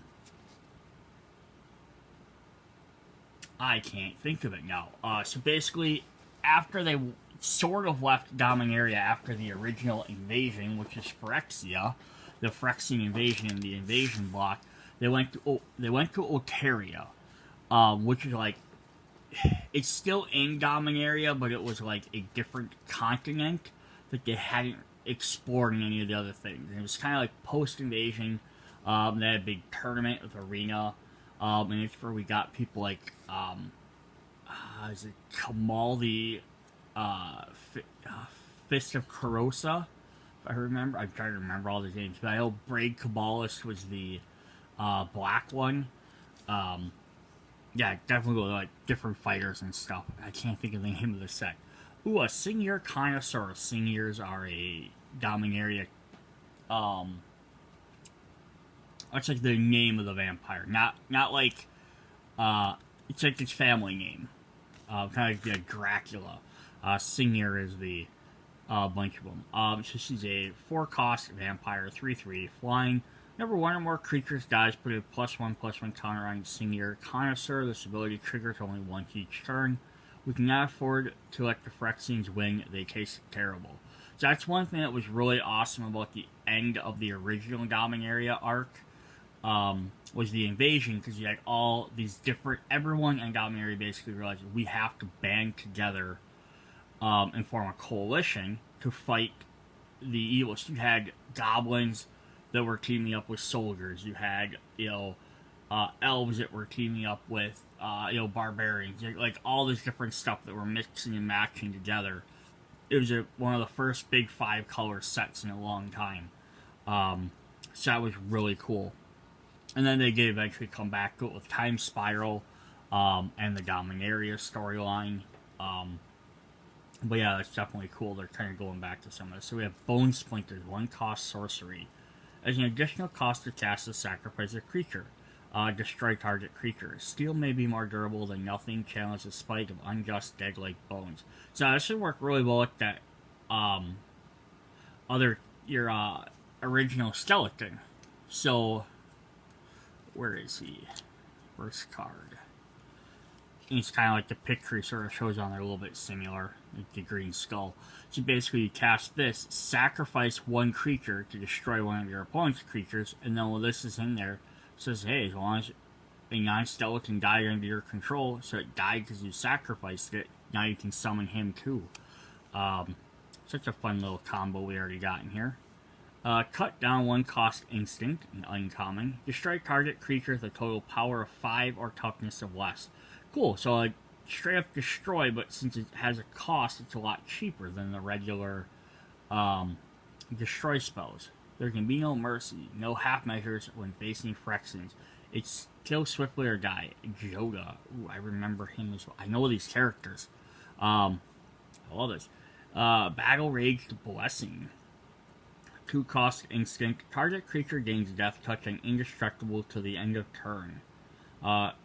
can't think of it now. So basically, after they sort of left Dominaria after the original invasion, which is Phyrexia, the Phyrexian invasion and the invasion block, they went to Oteria, which is it's still in Dominaria, but it was a different continent that they hadn't explored in any of the other things. And it was kind of post-invasion. They had a big tournament with Arena, and it's where we got people is it Kamal the Fist of Karosa, if I remember. I'm trying to remember all the names, but I know Braid Kabbalist was the black one. Yeah, definitely like different fighters and stuff. I can't think of the name of the set. Ooh, a Senior Connoisseur. Seniors are a Dominaria. That's like the name of the vampire, not like it's like its family name. Kind of like Dracula. Senior is the bunch of them. So she's a 4-cost vampire, 3/3 flying. Whenever one or more creatures dies, put a +1/+1 counter on Senior Connoisseur. This ability triggers only once each turn. We cannot afford to let the Phyrexians win. They taste terrible. So that's one thing that was really awesome about the end of the original Dominaria arc. Was the invasion, because you had all these different... Everyone in Dominaria basically realized we have to band together and form a coalition to fight the evils. You had goblins that were teaming up with soldiers. You had, elves that were teaming up with, barbarians. Like, all this different stuff that were mixing and matching together. It was one of the first big 5-color sets in a long time. So that was really cool. And then they did eventually come back to it with Time Spiral and the Dominaria storyline. But yeah, that's definitely cool. They're kind of going back to some of this. So we have Bone Splinters, 1-cost sorcery. As an additional cost to cast a sacrifice a creature. Destroy target creature. Steel may be more durable than nothing. Challenge the spike of unjust dead-like bones. So this should work really well with that your original skeleton. So where is he? First card. It's kind of like the picture sort of shows on there, a little bit similar, like the green skull. So basically you cast this, sacrifice one creature to destroy one of your opponent's creatures, and then when this is in there, it says, hey, as long as a non-skeleton died under your control, so it died because you sacrificed it, now you can summon him too. Such a fun little combo we already got in here. Cut down 1-cost instinct, an uncommon. Destroy target creature with a total power of 5 or toughness of less. Cool, so like straight up destroy, but since it has a cost, it's a lot cheaper than the regular destroy spells. There can be no mercy, no half measures when facing Phyrexians. It's kill swiftly or die. Joda, ooh, I remember him as well. I know these characters. I love this. Battle Rage Blessing. 2-cost instinct. Target creature gains death touch and indestructible to the end of turn.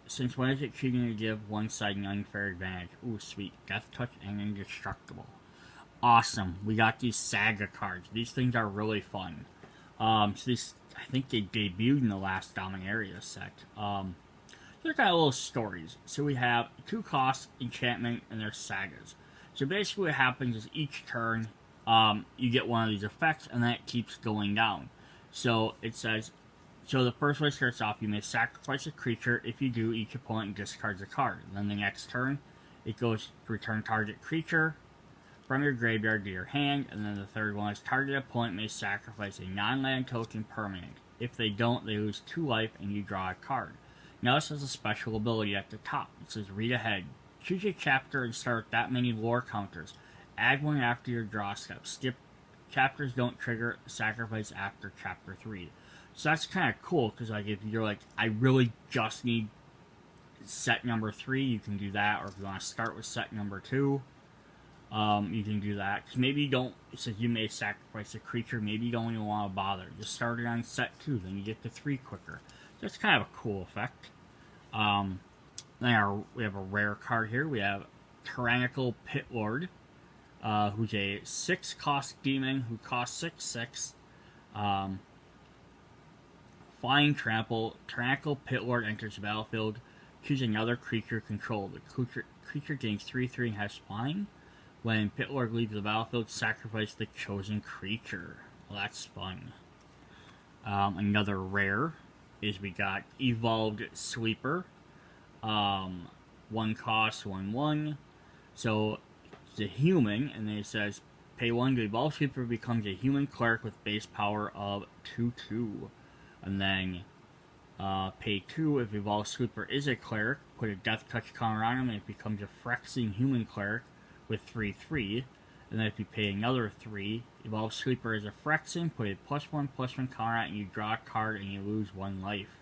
Since when is it cheating to give one side an unfair advantage? Ooh, sweet. Death touch and indestructible. Awesome. We got these Saga cards. These things are really fun. So these, I think they debuted in the last Dominaria set. They're kind of little stories. So we have 2-cost enchantment and their sagas. So basically what happens is each turn, you get one of these effects, and then it keeps going down. So it says, so the first one starts off, you may sacrifice a creature. If you do, each opponent discards a card. Then the next turn, it goes to return target creature from your graveyard to your hand. And then the third one is target opponent may sacrifice a non-land token permanent. If they don't, they lose 2 life and you draw a card. Now this has a special ability at the top. It says read ahead. Choose a chapter and start that many lore counters. Add one after your draw step. Skip chapters don't trigger sacrifice after chapter 3. So that's kind of cool, because like if you're like, I really just need set number 3, you can do that. Or if you want to start with set number 2, you can do that. Because maybe you don't, it says you may sacrifice a creature, maybe you don't even want to bother. Just start it on set 2, then you get to 3 quicker. So that's kind of a cool effect. Then we have a rare card here. We have Tyrannical Pit Lord, who's a 6-cost demon who costs 6/6. Flying Trample. Tyrannical Pit Lord enters the battlefield. Choose another creature controlled. The creature gains 3/3 and has flying. When Pit Lord leaves the battlefield, sacrifice the chosen creature. Well, that's fun. Another rare is we got Evolved Sweeper. 1-cost, 1/1. So it's a human, and then it says pay 1 to evolve sweeper becomes a human cleric with base power of 2/2. And then pay 2 if evolved sweeper is a cleric, put a death touch counter on him, and it becomes a Phyrexian human cleric with 3/3. And then if you pay another 3, evolved sweeper is a Phyrexian, put a +1/+1 counter on it, and you draw a card and you lose 1 life.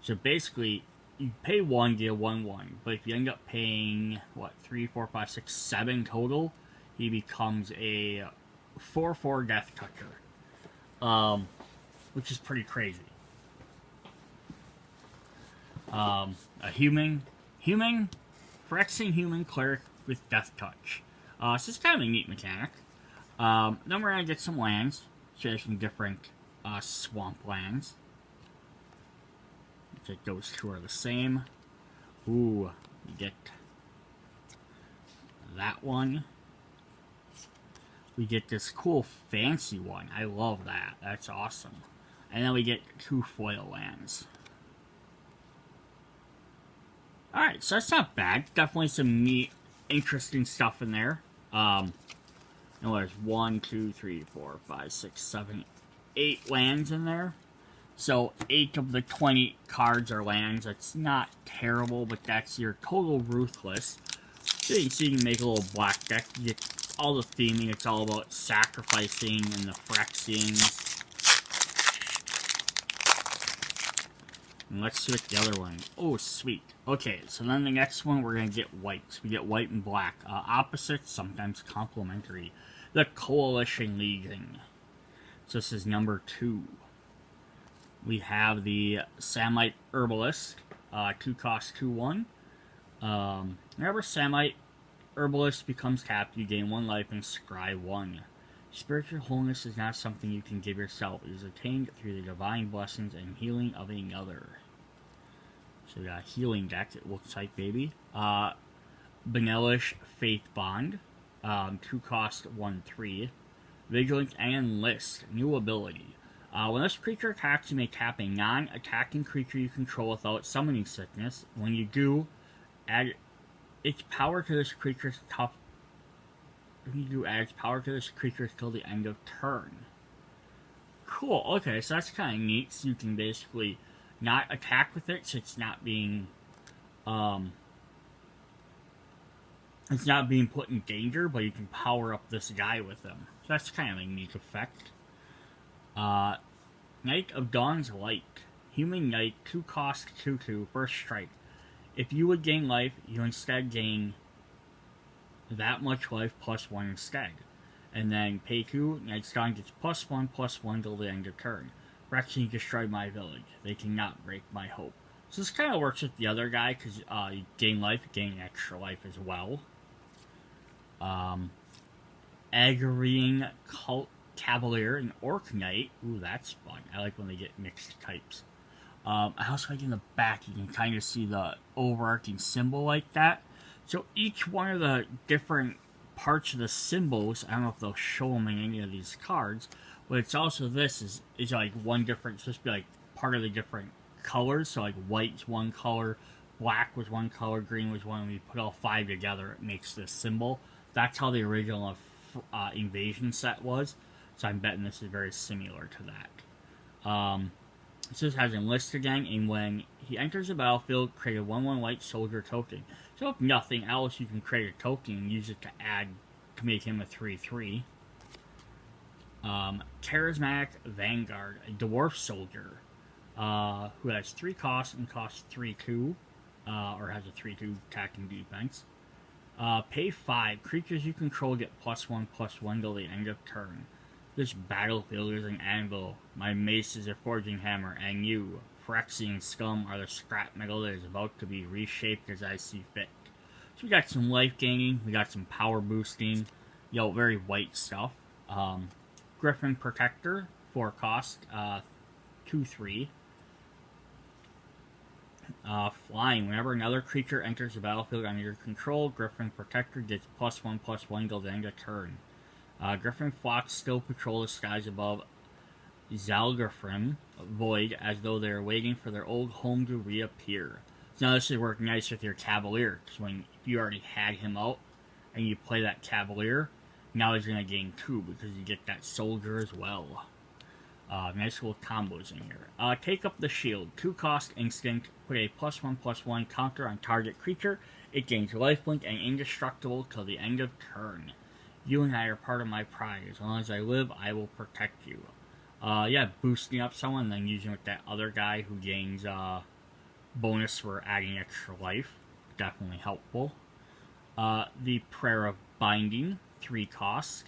So basically, you pay 1, get 1/1. But if you end up paying, what, 3, 4, 5, 6, 7 total, he becomes a 4/4 Death Toucher. Which is pretty crazy. A human, Phyrexian human cleric with Death Touch. So it's kind of a neat mechanic. Then we're going to get some lands. So there's some different swamp lands. Those two are the same. Ooh, we get that one. We get this cool fancy one. I love that. That's awesome. And then we get 2 foil lands. Alright, so that's not bad. Definitely some neat, interesting stuff in there. There's 1, 2, 3, 4, 5, 6, 7, 8 lands in there. So 8 of the 20 cards are lands. That's not terrible, but that's your total Ruthless. So you can make a little black deck. You get all the theming. It's all about sacrificing and the Phyrexians. And let's see what the other one. Oh, sweet. Okay, so then the next one we're going to get whites. We get white and black. Opposites, sometimes complementary. The Coalition Legion. So this is number 2. We have the Samite Herbalist, 2 cost, 2/1. Whenever Samite Herbalist becomes tapped, you gain 1 life and scry 1. Spiritual wholeness is not something you can give yourself. It is attained through the divine blessings and healing of another. So we got a healing deck, it looks like, baby. Benelish Faith Bond, 2 cost, 1/3. Vigilant and List, new ability. When this creature attacks, you may tap a non-attacking creature you control without summoning sickness. When you do, add its power to this creature's till the end of turn. Cool, okay, so that's kind of neat. So you can basically not attack with it, so it's not being put in danger, but you can power up this guy with him. So that's kind of a neat effect. Knight of Dawn's Light. Human Knight, 2 cost, 2/2, first strike. If you would gain life, you instead gain that much life plus 1 instead. And then pay 2, Knight's Dawn gets +1/+1 till the end of turn. Phyrexians destroy my village. They cannot break my hope. So this kind of works with the other guy, because you gain life, you gain extra life as well. Agharean Cavalier and Orc Knight. Ooh, that's fun. I like when they get mixed types. I also like in the back, you can kind of see the overarching symbol like that. So each one of the different parts of the symbols, I don't know if they'll show them in any of these cards, but it's also this is like one different, it's supposed to be like part of the different colors. So like white's one color, black was one color, green was one, and we put all 5 together, it makes this symbol. That's how the original Invasion set was. So I'm betting this is very similar to that. So this has Enlist again, and when he enters the battlefield, create a 1/1 white soldier token. So if nothing else, you can create a token and use it to make him a 3/3. Charismatic Vanguard, a dwarf soldier, who has 3 costs and costs 3/2, or has a 3/2 attack and defense. Pay 5. Creatures you control get +1/+1 till the end of turn. This battlefield is an anvil. My mace is a forging hammer, and you, Phyrexian scum, are the scrap metal that is about to be reshaped as I see fit. So we got some life gaining, we got some power boosting, very white stuff. Griffin Protector, 4 cost, 2/3. Flying. Whenever another creature enters the battlefield under your control, Griffin Protector gets +1/+1 till the end of turn. Griffin flocks still patrol the skies above Zalgafrim Void as though they are waiting for their old home to reappear. So now this should work nice with your Cavalier, because if you already had him out and you play that Cavalier, now he's going to gain 2 because you get that soldier as well. Nice little combos in here. Take up the shield. 2 cost instant. Put a +1/+1 counter on target creature. It gains lifelink and indestructible till the end of turn. You and I are part of my pride. As long as I live, I will protect you. Boosting up someone and then using with that other guy who gains bonus for adding extra life, definitely helpful. The Prayer of Binding, 4 cost,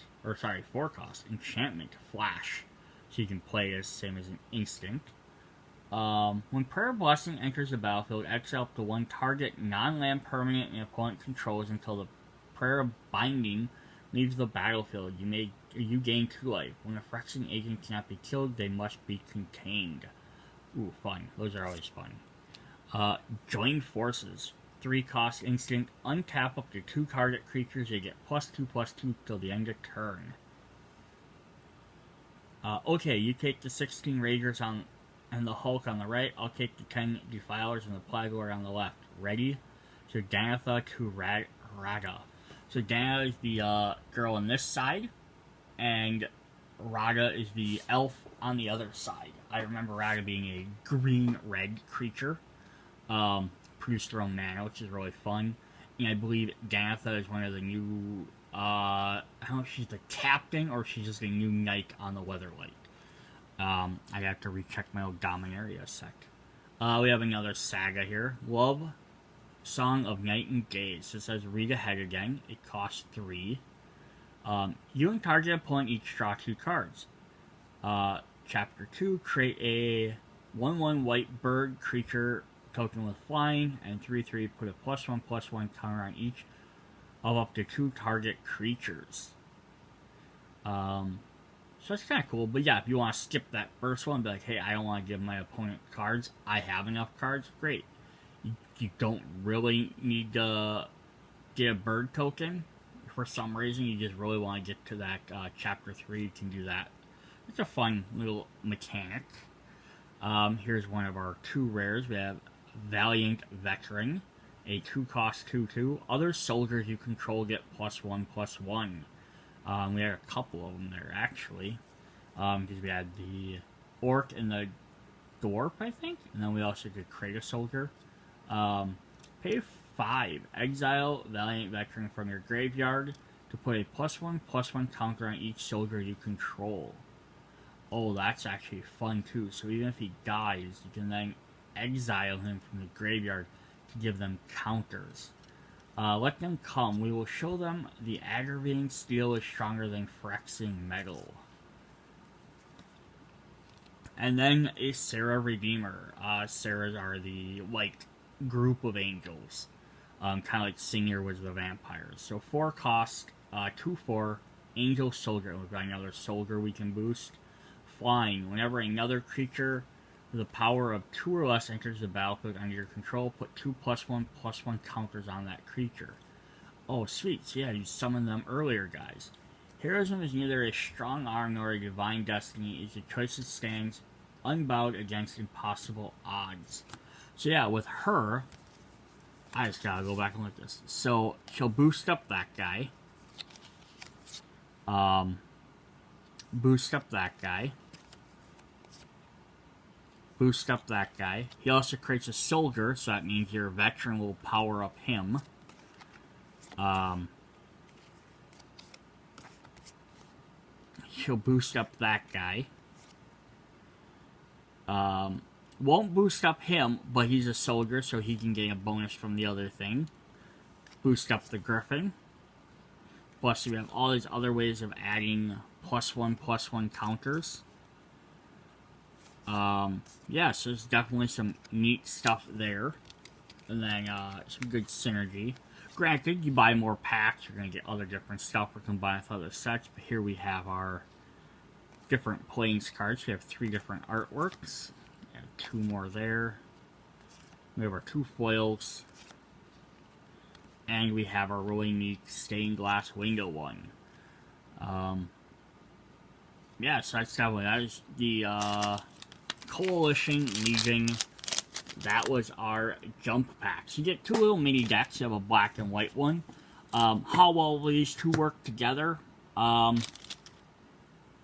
enchantment, flash, so you can play as same as an instant. When Prayer of Blessing enters the battlefield, exile up to 1 target non-land permanent an opponent controls until the Prayer of Binding leaves the battlefield. You gain 2 life. When a Phyrexian agent cannot be killed, they must be contained. Ooh, fun. Those are always fun. Join Forces. 3 cost instant. Untap up to 2 target creatures. They get +2/+2 till the end of turn. Okay, you take the 16 Ragers and the Hulk on the right. I'll take the 10 Defilers and the Plague on the left. Ready? So Danatha to Raga. So Danatha is the girl on this side, and Raga is the elf on the other side. I remember Raga being a green-red creature. Produced her own mana, which is really fun. And I believe Danatha is one of the new, I don't know if she's the captain or she's just a new knight on the Weatherlight. I have to recheck my old Dominaria a sec. We have another saga here. Love Song of Night and Day. So it says read ahead again. It costs 3. You and target opponent each draw 2 cards. Chapter 2, create a 1/1 white bird creature token with flying, and 3/3 put a +1/+1 counter on each of up to 2 target creatures. So that's kind of cool, but yeah, if you want to skip that first one, be like, hey, I don't want to give my opponent cards, I have enough cards, great. You don't really need to get a bird token. For some reason, you just really want to get to that Chapter 3, you can do that. It's a fun little mechanic. Here's one of our 2 rares. We have Valiant Veteran, a 2 cost 2/2. Other soldiers you control get +1/+1. We had a couple of them there, actually. Because we had the Orc and the Dwarf, I think. And then we also could create a soldier. Pay 5. Exile Valiant Veteran from your graveyard to put a +1/+1 counter on each soldier you control. Oh, that's actually fun, too. So even if he dies, you can then exile him from the graveyard to give them counters. Let them come. We will show them the aggravating steel is stronger than Phyrexian metal. And then a Sarah Redeemer. Sarahs are the, like, group of angels. Kind of like Senior was the vampires. So 4 cost, 2/4, Angel Soldier. We've got another soldier we can boost. Flying. Whenever another creature with a power of 2 or less enters the battlefield under your control, put 2 +1/+1 counters on that creature. Oh, sweet. So yeah, you summoned them earlier, guys. Heroism is neither a strong arm nor a divine destiny. It's a choice that stands unbowed against impossible odds. So yeah, with her, I just gotta go back and look at this. So she'll boost up that guy. Boost up that guy. Boost up that guy. He also creates a soldier, so that means your veteran will power up him. She'll boost up that guy. Won't boost up him, but he's a soldier, so he can get a bonus from the other thing. Boost up the Griffin. Plus, we have all these other ways of adding +1/+1 counters. Yeah, so there's definitely some neat stuff there. And then, some good synergy. Granted, you buy more packs, you're going to get other different stuff or combine with other sets. But here we have our different Plains cards. We have 3 different artworks. We have 2 more there. We have our 2 foils. And we have our really neat stained glass window one. Yeah, so that's definitely, that is the, Coalition Legion. That was our jump packs. You get 2 little mini decks. You have a black and white one. How well these 2 work together? The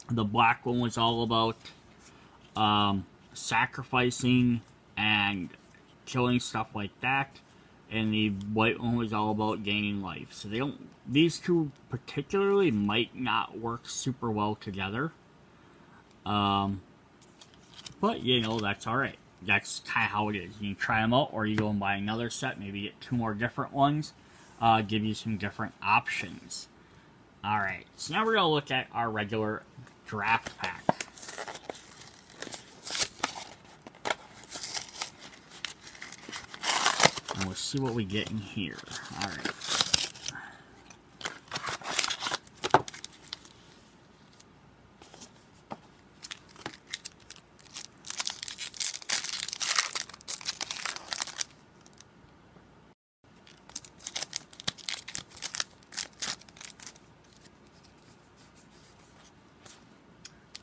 black one was all about sacrificing and killing stuff like that, and the white one was all about gaining life. So they don't. These 2 particularly might not work super well together. But you know, that's all right. that's kind of how it is. You can try them out, or you go and buy another set, maybe get 2 more different ones, give you some different options. Alright, so now we're going to look at our regular draft pack. And we'll see what we get in here. Alright.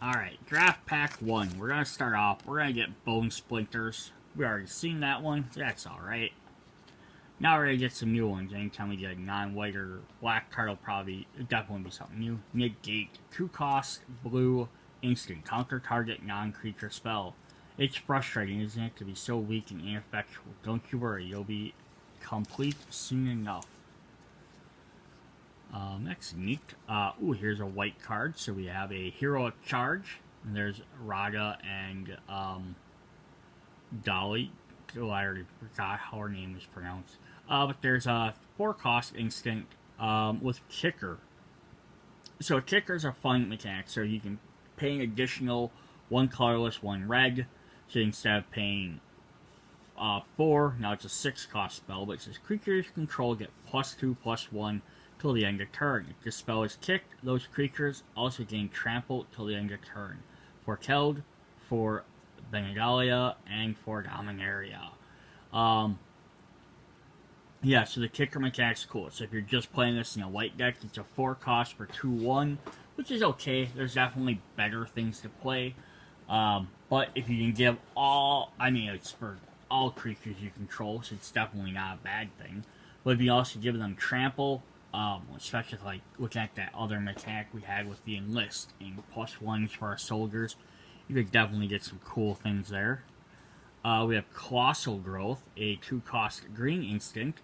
Alright, draft pack 1. We're going to start off. We're going to get Bone Splinters. We already seen that one. That's alright. Now we're going to get some new ones. Anytime we get a non-white or black card, it'll definitely be something new. Negate. 2 cost, blue, instant. Counter target non-creature spell. It's frustrating, isn't it, to be so weak and ineffectual. Don't you worry, you'll be complete soon enough. Next, neat. Here's a white card. So we have a Heroic Charge. And there's Raga and Dolly. Oh, I already forgot how her name is pronounced. But there's a 4-cost instant with Kicker. So Kicker's a fun mechanic. So you can pay an additional 1 colorless, 1 red. So instead of paying 4, now it's a 6-cost spell. But it says creatures control get +2/+1 till the end of turn. If this spell is kicked, those creatures also gain trample till the end of turn. For Keld, for Benegalia, and for Dominaria. Yeah, so the kicker mechanic's cool. So if you're just playing this in a white deck, it's a 4-cost for 2/1, which is okay. There's definitely better things to play. But if you can give it's for all creatures you control, so it's definitely not a bad thing. But if you also give them trample, especially like looking at that other mechanic we had with the enlist and +1s for our soldiers, you could definitely get some cool things there. We have Colossal Growth, a 2-cost green instant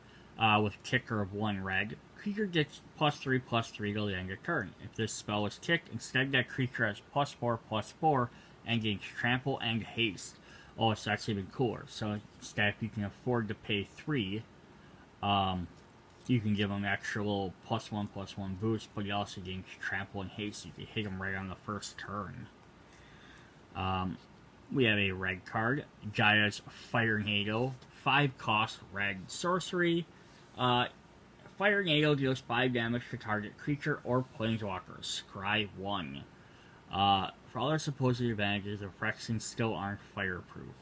with kicker of 1 red. Creature gets +3/+3 till the end of turn. If this spell is kicked, instead that creature has +4/+4 and gains trample and haste. Oh, so that's even cooler. So instead, if you can afford to pay 3, you can give them extra little +1/+1 boost, but he also gains trample and haste. You can hit him right on the first turn. We have a red card, Jaya's Firenado, 5-cost red sorcery. Firenado deals 5 damage to target creature or planeswalker. Scry 1. For all their supposed advantages, the Phyrexians still aren't fireproof.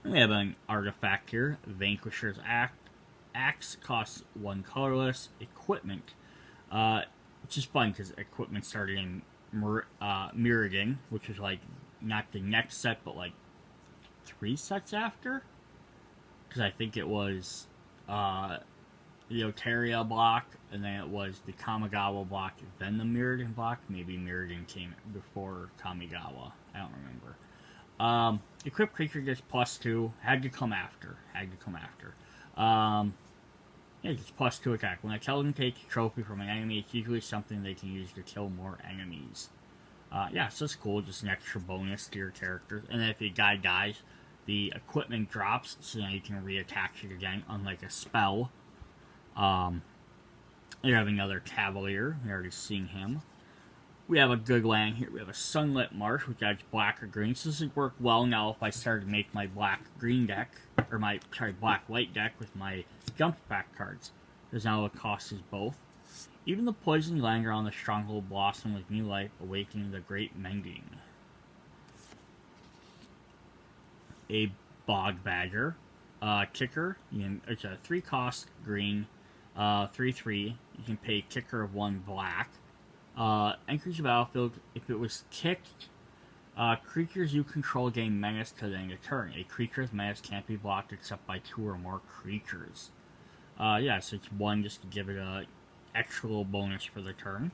And we have an artifact here, Vanquisher's Axe, costs 1 colorless. Equipment, which is fun because equipment started in Mirrodin, which is like not the next set, but like 3 sets after. Because I think it was the Oteria block, and then it was the Kamigawa block, then the Mirrodin block. Maybe Mirrodin came before Kamigawa. I don't remember. Equipped creature gets +2. Had to come after. It gets +2 attack. When a Keldon takes a trophy from an enemy, it's usually something they can use to kill more enemies. Yeah, so it's cool. Just an extra bonus to your characters. And then if a guy dies, the equipment drops, so now you can reattach it again, unlike a spell. You have another Cavalier. We already seen him. We have a good land here. We have a Sunlit Marsh, which adds black or green. So this would work well now if I started to make my black-green deck, or my, black-white deck with my jump pack cards. Because now the cost is both. Even the poison land around the stronghold blossom with new life, awakening the great mending. A Bog Badger. Kicker. It's a 3-cost green. 3/3. You can pay kicker of 1 black. Enters the battlefield. If it was kicked, creatures you control gain menace to the end of turn. A creature's menace can't be blocked except by 2 or more creatures. Yeah, so it's 1 just to give it a extra little bonus for the turn.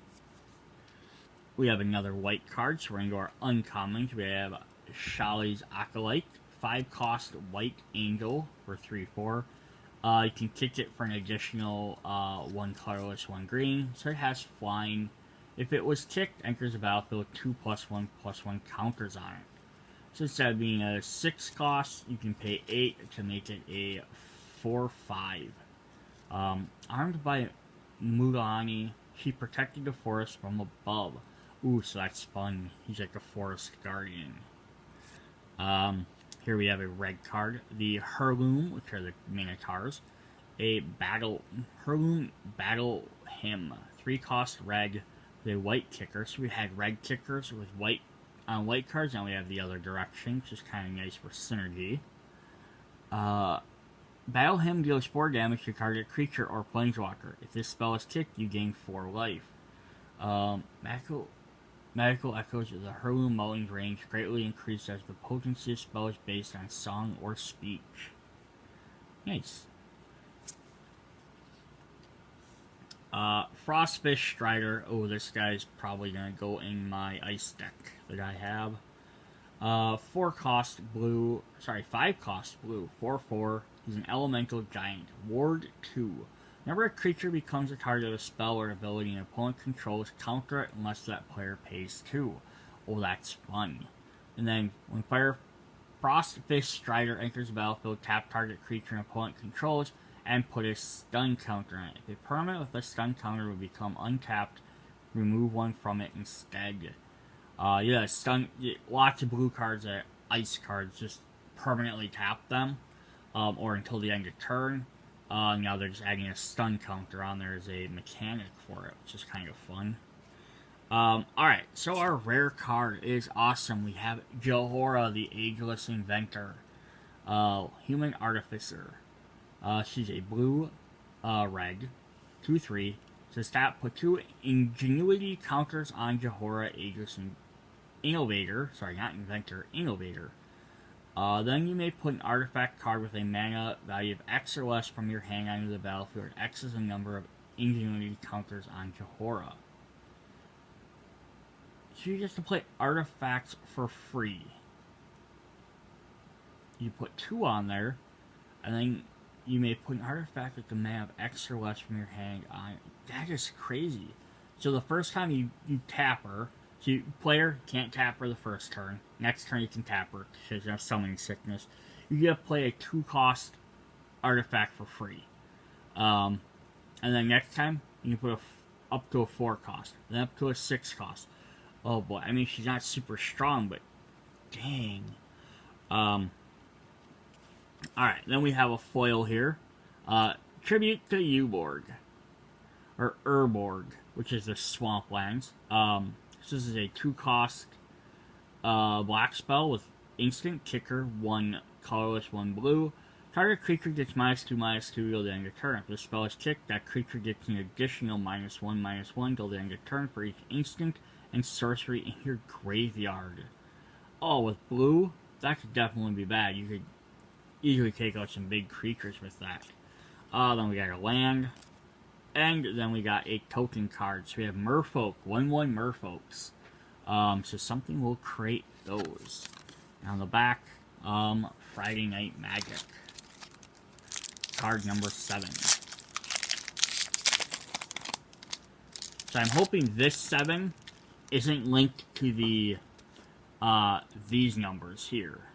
We have another white card, so we're going to go our uncommons. We have Shali's Acolyte, 5-cost white angel for 3/4. You can kick it for an additional 1 colorless, 1 green. So it has flying. If it was kicked, enters the battlefield with 2+1/+1 counters on it. So instead of being a 6 cost, you can pay 8 to make it a 4/5. Armed by Mulani, he protected the forest from above. Ooh, so that's fun. He's like a forest guardian. Here we have a red card. The Heirloom, which are the Minotaurs. A Heirloom Battle Hymn. 3 cost red with a white kicker. So we had red kickers with white cards. Now we have the other direction, which is kind of nice for synergy. Battle Hymn deals 4 damage to target creature or planeswalker. If this spell is kicked, you gain 4 life. Magical Echoes of the Heirloom Mulling's range greatly increased as the potency of spell is based on song or speech. Nice. Frostfish Strider. Oh, this guy's probably gonna go in my ice deck that I have. 5 cost blue, 4/4. He's an elemental giant. Ward 2. Whenever a creature becomes a target of a spell or ability an opponent controls, counter it unless that player pays 2. Oh, that's fun. And then, when Frostfish Strider enters the battlefield, tap target creature an opponent controls, and put a stun counter on it. If a permanent with a stun counter would become untapped, remove 1 from it instead. Lots of blue cards that ice cards just permanently tap them, or until the end of turn. Now they're just adding a stun counter on there as a mechanic for it, which is kind of fun. Alright, so our rare card is awesome. We have Johora, the Ageless Inventor. Human Artificer. She's a blue, red, 2/3. Says tap, put 2 Ingenuity counters on Johora, Ageless Innovator. Sorry, not Inventor, Innovator. Then you may put an artifact card with a mana value of X or less from your hand onto the battlefield. X is the number of Ingenuity counters on Johora. So you get to play artifacts for free. You put 2 on there, and then you may put an artifact with the mana of X or less from your hand on. That is crazy. So the first time you tap her, so player can't tap her the first turn. Next turn you can tap her because you have summoning sickness. You get to play a 2 cost artifact for free. And then next time you can put up to a 4 cost, then up to a 6 cost. Oh boy, I mean she's not super strong, but dang. Alright, then we have a foil here. Tribute to Uborg. Or Urborg, which is the Swamplands. This is a 2 cost black spell with instant kicker, 1 colorless, 1 blue. Target creature gets -2/-2 till the end of turn. If the spell is kicked, that creature gets an additional -1/-1 till the end of turn for each instant and sorcery in your graveyard. Oh, with blue, that could definitely be bad. You could easily take out some big creatures with that. Then we got a land. And then we got a token card. So we have Merfolk, 1/1 Merfolks. So something will create those. And on the back, Friday Night Magic. Card number 7. So I'm hoping this 7 isn't linked to the these numbers here.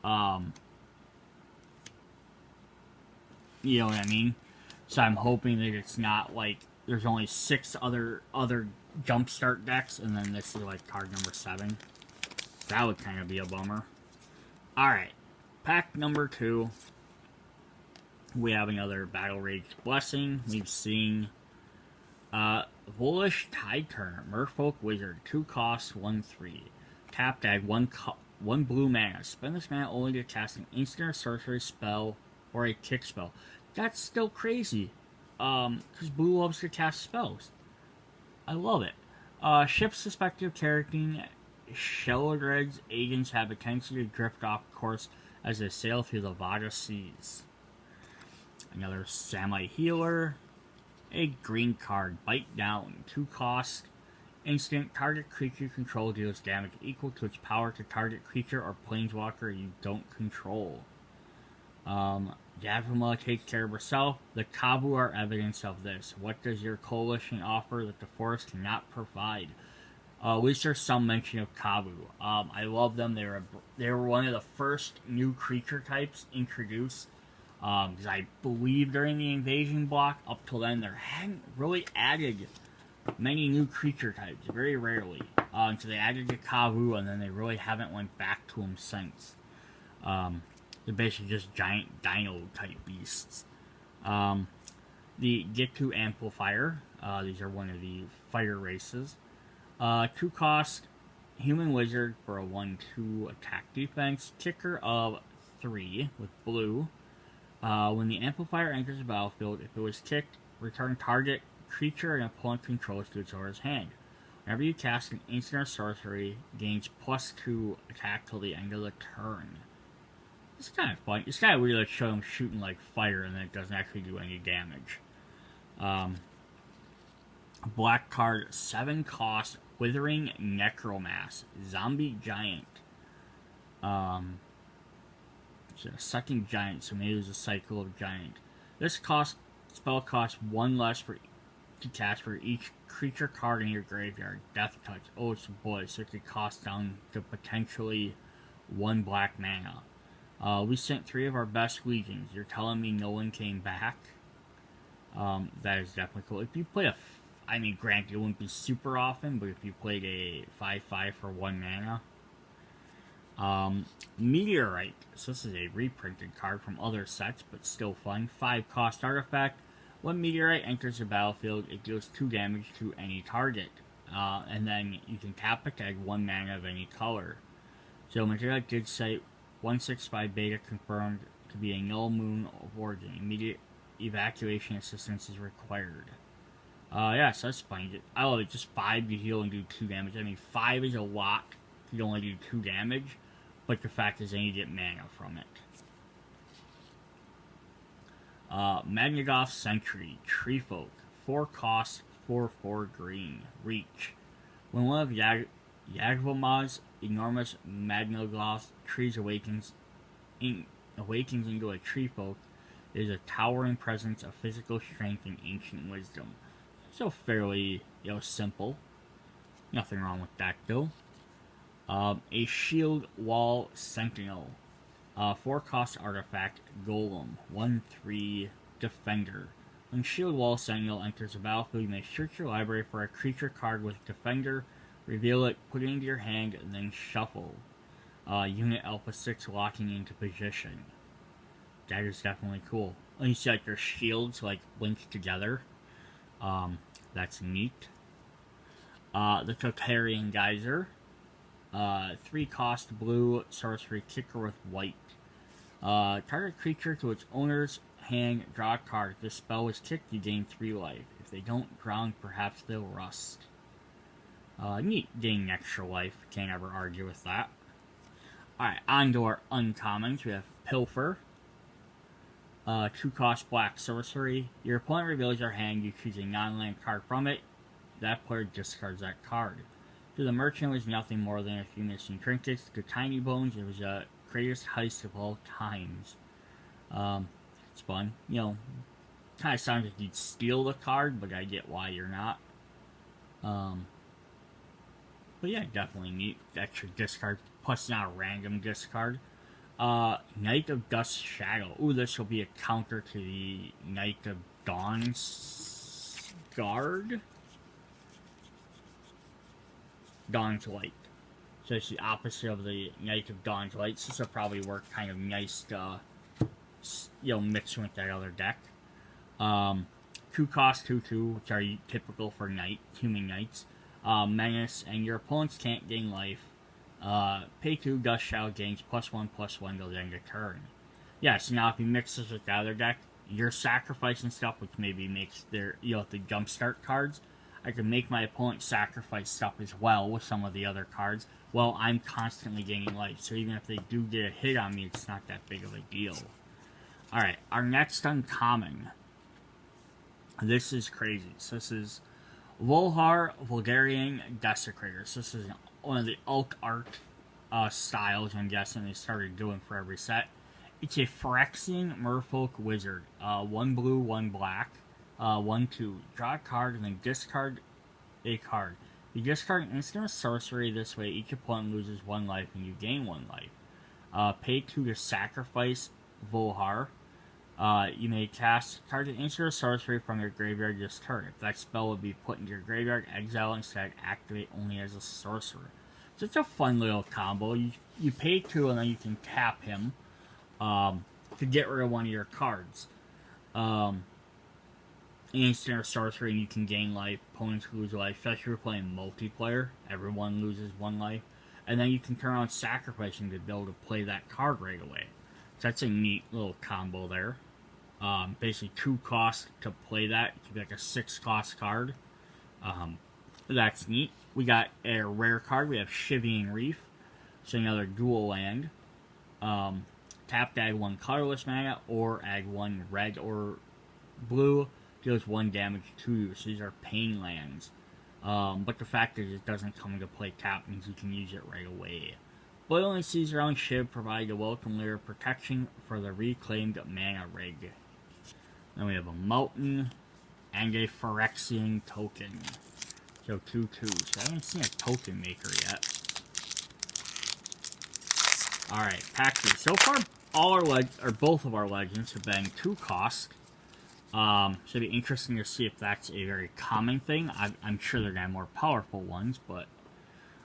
You know what I mean? So I'm hoping that it's not like there's only 6 other jumpstart decks, and then this is like card number 7. That would kind of be a bummer. Alright, pack number 2. We have another Battle Rage Blessing. We've seen Volish Tideturner, Merfolk Wizard, 2 costs, 1/3. Tapped, add 1 blue mana. Spend this mana only to cast an instant or sorcery spell or a kick spell. That's still crazy. Because blue loves to cast spells. I love it. Ship Suspected Characting. Sheldred's agents have a tendency to drift off course as they sail through the Vada seas. Another Samite Healer. A green card, Bite Down, 2 cost. Instant, target creature you control deals damage equal to its power to target creature or planeswalker you don't control. Yavrima takes care of herself. The Kavu are evidence of this. What does your coalition offer that the forest cannot provide? At least there's some mention of Kavu. I love them. They were one of the first new creature types introduced. Because I believe during the invasion block, up till then, there hadn't really added many new creature types, very rarely. So they added the Kavu, and then they really haven't went back to them since. They're basically just giant dino type beasts. The Get-To Amplifier, these are one of the fire races. 2 cost, Human Wizard for a 1/2 attack defense, kicker of 3 with blue. When the amplifier enters the battlefield, if it was kicked, return target creature an opponent controls to its owner's hand. Whenever you cast an instant or sorcery, gains +2 attack till the end of the turn. It's kind of fun. It's kind of weird to show them shooting like fire and then it doesn't actually do any damage. Black card, 7 cost, Withering Necromass, Zombie Giant. It's a second giant, so maybe there's a cycle of giant. This spell costs 1 less to cast for each creature card in your graveyard. Death Touch. Oh, it's a boy, so it could cost down to potentially 1 black mana. We sent 3 of our best legions. You're telling me no one came back? That is definitely cool. If you play I mean, granted, it wouldn't be super often, but if you played a 5/5 for 1 mana. Meteorite. So this is a reprinted card from other sets, but still fun. 5 cost artifact. When Meteorite enters the battlefield, it deals 2 damage to any target. And then you can tap it to add 1 mana of any color. So Meteorite did say 165 beta confirmed to be a null moon of origin. Immediate evacuation assistance is required. Yeah, so that's fine. I love it. Just 5 you heal and do 2 damage. I mean, 5 is a lot. You only do 2 damage. But the fact is, then you get mana from it. Magnagoth Sentry, Treefolk, 4 cost, 4/4 green, reach. When one of Yagvoma's enormous Magnagoth trees awakens into a Treefolk, it is a towering presence of physical strength and ancient wisdom. So fairly, simple. Nothing wrong with that, though. A Shield Wall Sentinel. 4 cost artifact, Golem, 1/3 defender. When Shield Wall Sentinel enters the battlefield, you may search your library for a creature card with defender, reveal it, put it into your hand, and then shuffle. Unit Alpha 6 locking into position. That is definitely cool. And you see like your shields linked together. That's neat. The Totarian Geyser. 3 cost blue sorcery kicker with white. Target creature to its owner's hand, draw a card. If this spell is kicked, you gain 3 life. If they don't drown, perhaps they'll rust. Neat, gaining extra life. Can't ever argue with that. Alright, on to our uncommons. We have Pilfer. 2 cost black sorcery. Your opponent reveals your hand, you choose a non-land card from it. That player discards that card. To the merchant, it was nothing more than a few missing trinkets. To Tiny Bones, it was the greatest heist of all times. It's fun. Kind of sounds like you'd steal the card, but I get why you're not. But yeah, definitely neat. Extra discard, plus not a random discard. Knight of Dust Shadow. Ooh, this will be a counter to the Knight of Dawn's Guard. Dawn's Light. So it's the opposite of the Knight of Dawn's Light. So this will probably work kind of nice to, mix with that other deck. 2 cost 2/2, which are typical for human knights. Menace, and your opponents can't gain life. Pay 2, Dust Shadow gains +1/+1 till the end of turn. Yeah, so now if you mix this with the other deck, you're sacrificing stuff, which maybe makes their, the jumpstart cards. I can make my opponent sacrifice stuff as well with some of the other cards. Well, I'm constantly gaining life, so even if they do get a hit on me, it's not that big of a deal. Alright, our next uncommon. This is crazy. So this is Volhar Vulgarian Desecrator. So this is one of the alt art styles, I'm guessing they started doing for every set. It's a Phyrexian Merfolk Wizard. 1 blue, 1 black. 1/2. Draw a card and then discard a card. You discard an instant or sorcery. This way, each opponent loses 1 life and you gain 1 life. Pay 2 to sacrifice Volhar. You may cast target instant or sorcery from your graveyard this turn. If that spell would be put into your graveyard, exile instead, activate only as a sorcerer. So it's a fun little combo. You pay 2 and then you can tap him to get rid of one of your cards. Instant or sorcery, and you can gain life. Opponents lose life, especially if you're playing multiplayer. Everyone loses 1 life. And then you can turn on sacrificing to be able to play that card right away. So that's a neat little combo there. Basically 2 costs to play that. It could be like a 6 cost card. That's neat. We got a rare card. We have Shivying Reef. So another dual land. Tap to add 1 colorless mana or add 1 red or blue. Deals 1 damage to you. So these are pain lands. But the fact is it doesn't come into play tap means you can use it right away. Boiling Seas around Shiv provide a welcome layer of protection for the reclaimed mana rig. Then we have a Mountain and a Phyrexian token. So 2/2s. I haven't seen a token maker yet. Alright, pack 3. So far, both of our legends have been 2 cost. Should be interesting to see if that's a very common thing. I'm sure they're gonna have more powerful ones, but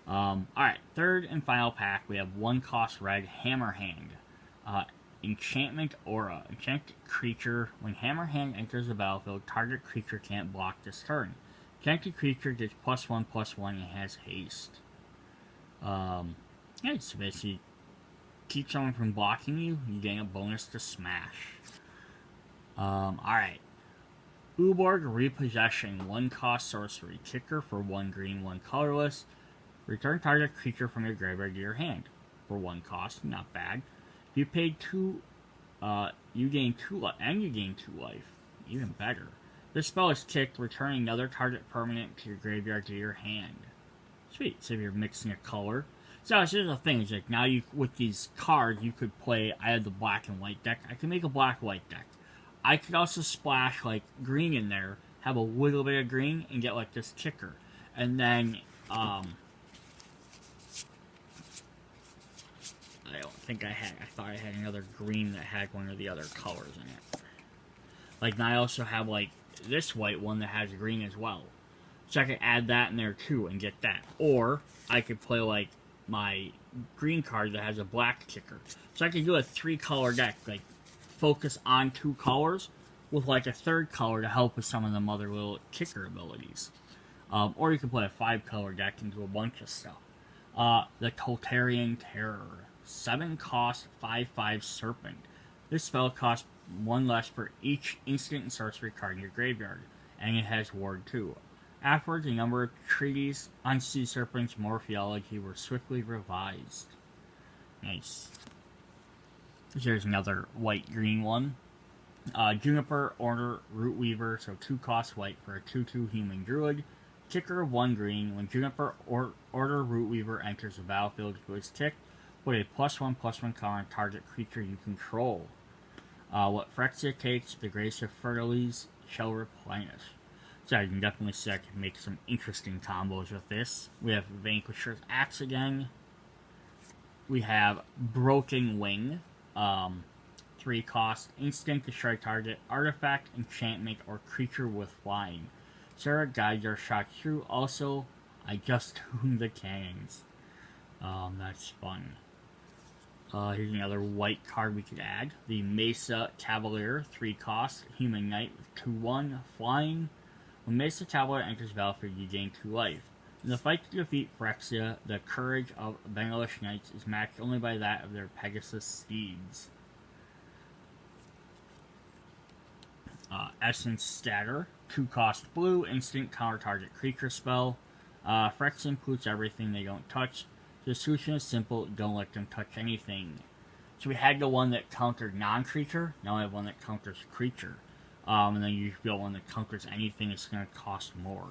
alright, third and final pack, we have 1 cost red Hammerhand. Enchantment Aura. Enchanted creature. When Hammerhand enters the battlefield, target creature can't block this turn. Enchanted creature gets +1/+1 and has haste. Yeah, so basically keep someone from blocking you, you gain a bonus to smash. Alright. Uborg Repossession, 1 cost sorcery. Kicker for 1 green, 1 colorless. Return target creature from your graveyard to your hand. For 1 cost, not bad. If you paid 2, you gain 2 life, and you gain 2 life. Even better. This spell is kicked, returning another target permanent to your graveyard to your hand. Sweet, so if you're mixing a color. So here's the thing, is like now you with these cards you could play, I had the black and white deck, I can make a black-white deck. I could also splash like green in there, have a little bit of green, and get like this kicker. And then, I don't think I thought I had another green that had one of the other colors in it. Like, now I also have like this white one that has green as well. So I could add that in there too and get that. Or, I could play like my green card that has a black kicker. So I could do a 3-color deck, like focus on 2 colors with like a 3rd color to help with some of them other little kicker abilities. Or you can play a 5-color deck and do a bunch of stuff. The Toltarian Terror. 7 cost, 5/5 Serpent. This spell costs 1 less for each instant and sorcery card in your graveyard, and it has Ward 2. Afterwards, a number of treaties on Sea Serpent's morphology were swiftly revised. Nice. There's another white-green one. Juniper, Order, Rootweaver, so 2 cost white for a 2/2 human druid. Kicker, 1 green. When Juniper, Order, Rootweaver enters the battlefield, it was kicked. Put a +1/+1 counter on target creature you control. What Phyrexia takes, the Grace of Fertiles shall replenish. So I can definitely see I can make some interesting combos with this. We have Vanquisher's Axe again. We have Broken Wing. 3 cost, instant, destroy target, artifact, enchantment, or creature with flying. Sarah guides our shot through. Also, I just tuned the cannons. That's fun. Here's another white card we could add. The Mesa Cavalier, 3 cost, human knight with 2/1, flying. When Mesa Cavalier enters the battlefield, you gain 2 life. In the fight to defeat Phyrexia, the courage of Bangladesh Knights is matched only by that of their Pegasus steeds. Essence Stagger, 2 cost blue, instant counter target creature spell. Phyrexia includes everything they don't touch. The solution is simple, don't let them touch anything. So we had the one that countered non-creature, now we have one that counters creature. And then you build one that counters anything that's going to cost more.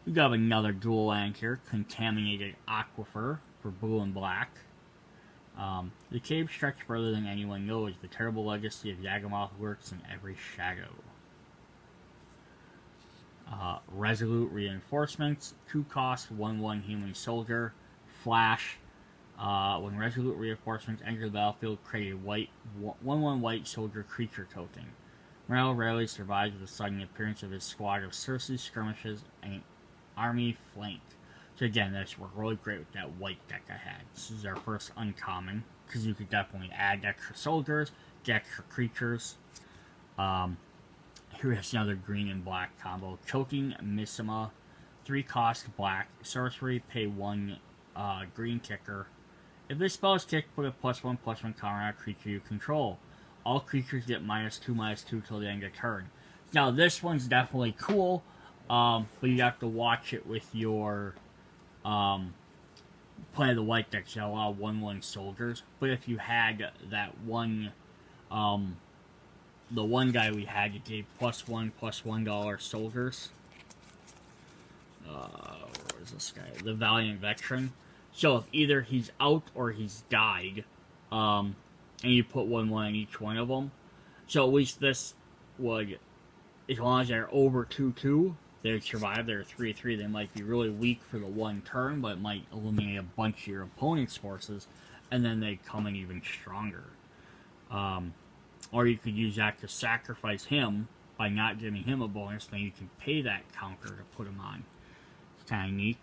We got another dual land here, Contaminated Aquifer for blue and black. The cave stretched further than anyone knows. The terrible legacy of Yagamoth lurks in every shadow. Resolute Reinforcements, 2 cost, 1/1 Human Soldier, Flash. When Resolute Reinforcements enter the battlefield, create a 1/1 white soldier creature token. Morale rarely survives the sudden appearance of his squad of Cersei skirmishes and army flank. So again, this worked really great with that white deck I had. This is our first uncommon, because you could definitely add extra soldiers, get extra creatures. Here we have another green and black combo. Choking Missima, 3 cost black, sorcery, pay 1 green kicker. If this spell is kicked, put a +1/+1 counter on a creature you control. All creatures get -2/-2 till the end of turn. Now this one's definitely cool, but you have to watch it with your play the white deck. So allow 1/1 soldiers. But if you had that one, the one guy we had, you gave +1/+1 soldiers. Where is this guy? The Valiant Veteran. So if either he's out or he's died, and you put 1/1 on each one of them, so at least this would, as long as they're over 2/2, they'd survive. They're 3/3. They might be really weak for the one turn, but it might eliminate a bunch of your opponent's forces, and then they come in even stronger. Or you could use that to sacrifice him by not giving him a bonus, then you can pay that counter to put him on. It's kind of neat.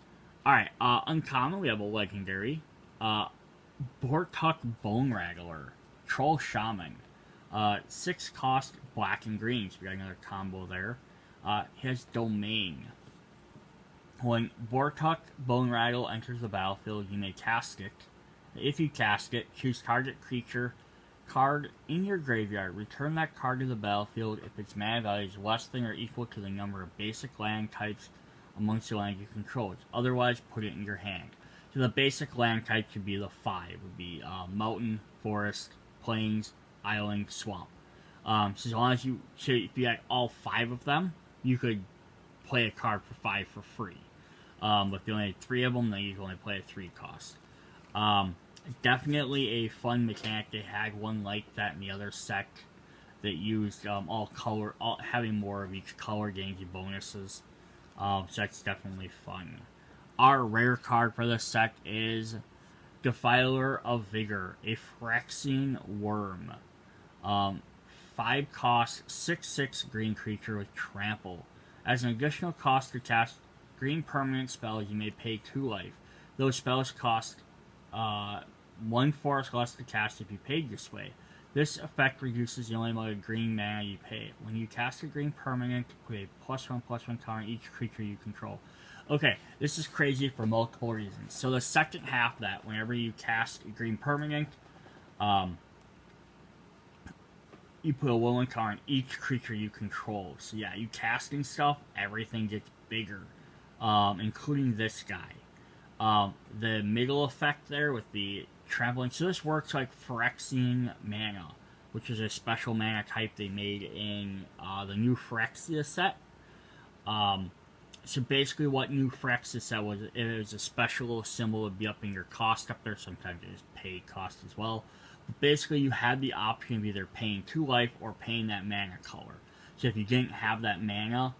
Alright, uncommon, we have a legendary. Bortuk Bone Rattler, Troll Shaman. 6 cost, black and green, so we got another combo there. He has Domain. When Bortuk Bone Rattle enters the battlefield, you may cast it. If you cast it, choose target creature card in your graveyard. Return that card to the battlefield if its mana value is less than or equal to the number of basic land types amongst the land you control. Otherwise, put it in your hand. So the basic land type should be the 5. It would be mountain, forest, plains, island, swamp. So as long as you, so if you had all 5 of them, you could play a card for 5 for free. But if you only had 3 of them, then you can only play at 3 cost. Definitely a fun mechanic. They had one like that in the other set that used having more of each color gains you bonuses. So that's definitely fun. Our rare card for this set is Defiler of Vigor, a Phyrexian Worm. 5 cost, 6/6 green creature with trample. As an additional cost to cast green permanent spells, you may pay 2 life. Those spells cost 1 forest less to cast if you paid this way. This effect reduces the only amount of green mana you pay. When you cast a green permanent, put a +1/+1 counter on each creature you control. Okay, this is crazy for multiple reasons. So the second half of that, whenever you cast a green permanent, you put a 1/1 counter on each creature you control. So yeah, you casting stuff, everything gets bigger, including this guy. The middle effect there with the trampling. So this works like Phyrexian Mana, which is a special mana type they made in the new Phyrexia set. So basically what new Phyrexia set was, it was a special symbol, would be upping your cost up there. Sometimes it is paid cost as well. But basically you had the option of either paying 2 life or paying that mana color. So if you didn't have that mana,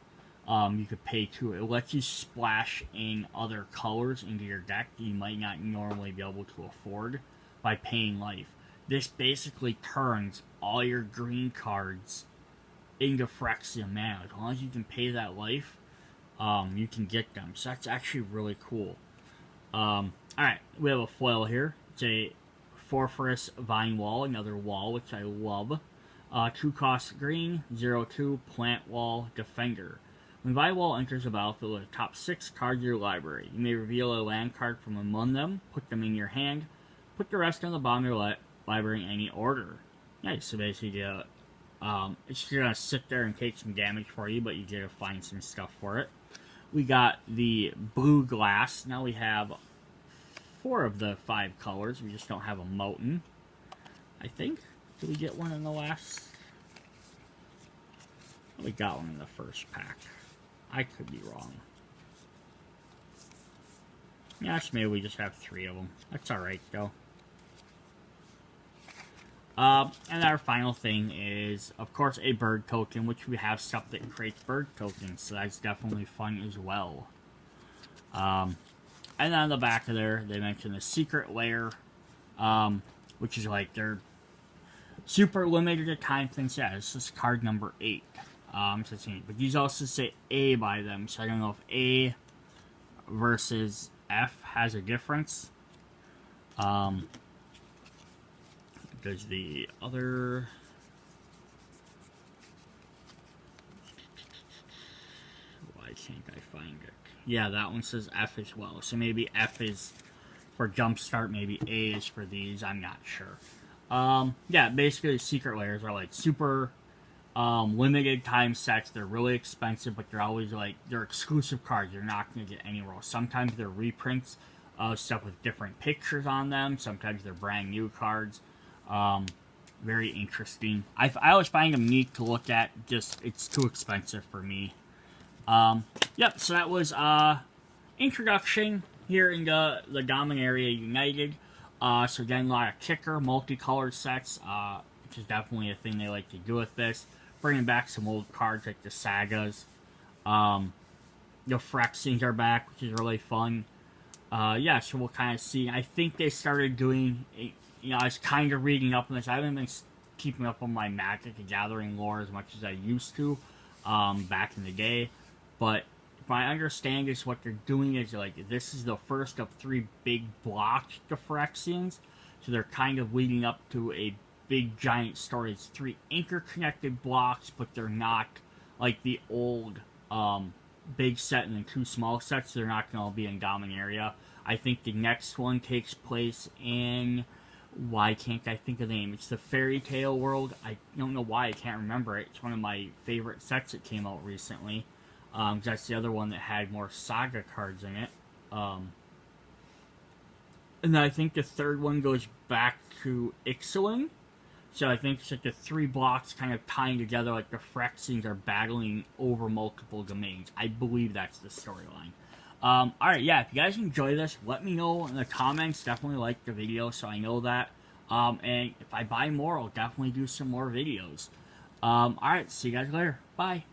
you could pay 2. It lets you splash in other colors into your deck that you might not normally be able to afford by paying life. This basically turns all your green cards into Phyrexian Mana. As long as you can pay that life, you can get them. So that's actually really cool. Alright, we have a foil here. It's a Fortress Vine Wall, another wall, which I love. 2 cost green, 0/2, Plant Wall, Defender. When Vine Wall enters the battlefield with the top 6 cards of your library, you may reveal a land card from among them, put them in your hand, put the rest on the bottom of your library in any order. Nice, so basically it's going to sit there and take some damage for you, but you get to find some stuff for it. We got the blue glass. Now we have 4 of the 5 colors. We just don't have a mountain, I think. Did we get one in the last? We got one in the first pack. I could be wrong. Yeah, maybe we just have 3 of them. That's alright, though. And our final thing is, of course, a bird token, which we have stuff that creates bird tokens, so that's definitely fun as well. And then on the back of there, they mentioned the secret lair, which is like their super limited time things. Yeah, this is card number 8. But these also say A by them, so I don't know if A versus F has a difference. There's the other... Why can't I find it? Yeah, that one says F as well. So maybe F is for Jumpstart, maybe A is for these. I'm not sure. Yeah, basically secret layers are like super limited time sets. They're really expensive, but they're always like, they're exclusive cards. You're not going to get anywhere else. Sometimes they're reprints of stuff with different pictures on them. Sometimes they're brand new cards. Very interesting. I always find them neat to look at, just it's too expensive for me. Yep, so that was introduction here in the Dominaria United. So again, a lot of kicker, multicolored sets, which is definitely a thing they like to do with this. Bringing back some old cards like the Sagas. The Phyrexians are back, which is really fun. Yeah, so we'll kind of see. I think they started doing... I was kind of reading up on this. I haven't been keeping up on my Magic the Gathering lore as much as I used to back in the day. But if I understand is what they're doing is, like, this is the first of 3 big blocks to Phyrexians. So they're kind of leading up to a big, giant story. It's 3 interconnected blocks, but they're not like the old big set and then 2 small sets. They're not going to be in Dominaria. I think the next one takes place in... Why can't I think of the name? It's the Fairy Tale world. I don't know why I can't remember it. It's one of my favorite sets that came out recently. That's the other one that had more Saga cards in it. And then I think the third one goes back to Ixalan. So I think it's like the 3 blocks kind of tying together, like the Phyrexians are battling over multiple domains. I believe that's the storyline. Alright, yeah, if you guys enjoy this, let me know in the comments. Definitely like the video so I know that. And if I buy more, I'll definitely do some more videos. Alright, see you guys later. Bye.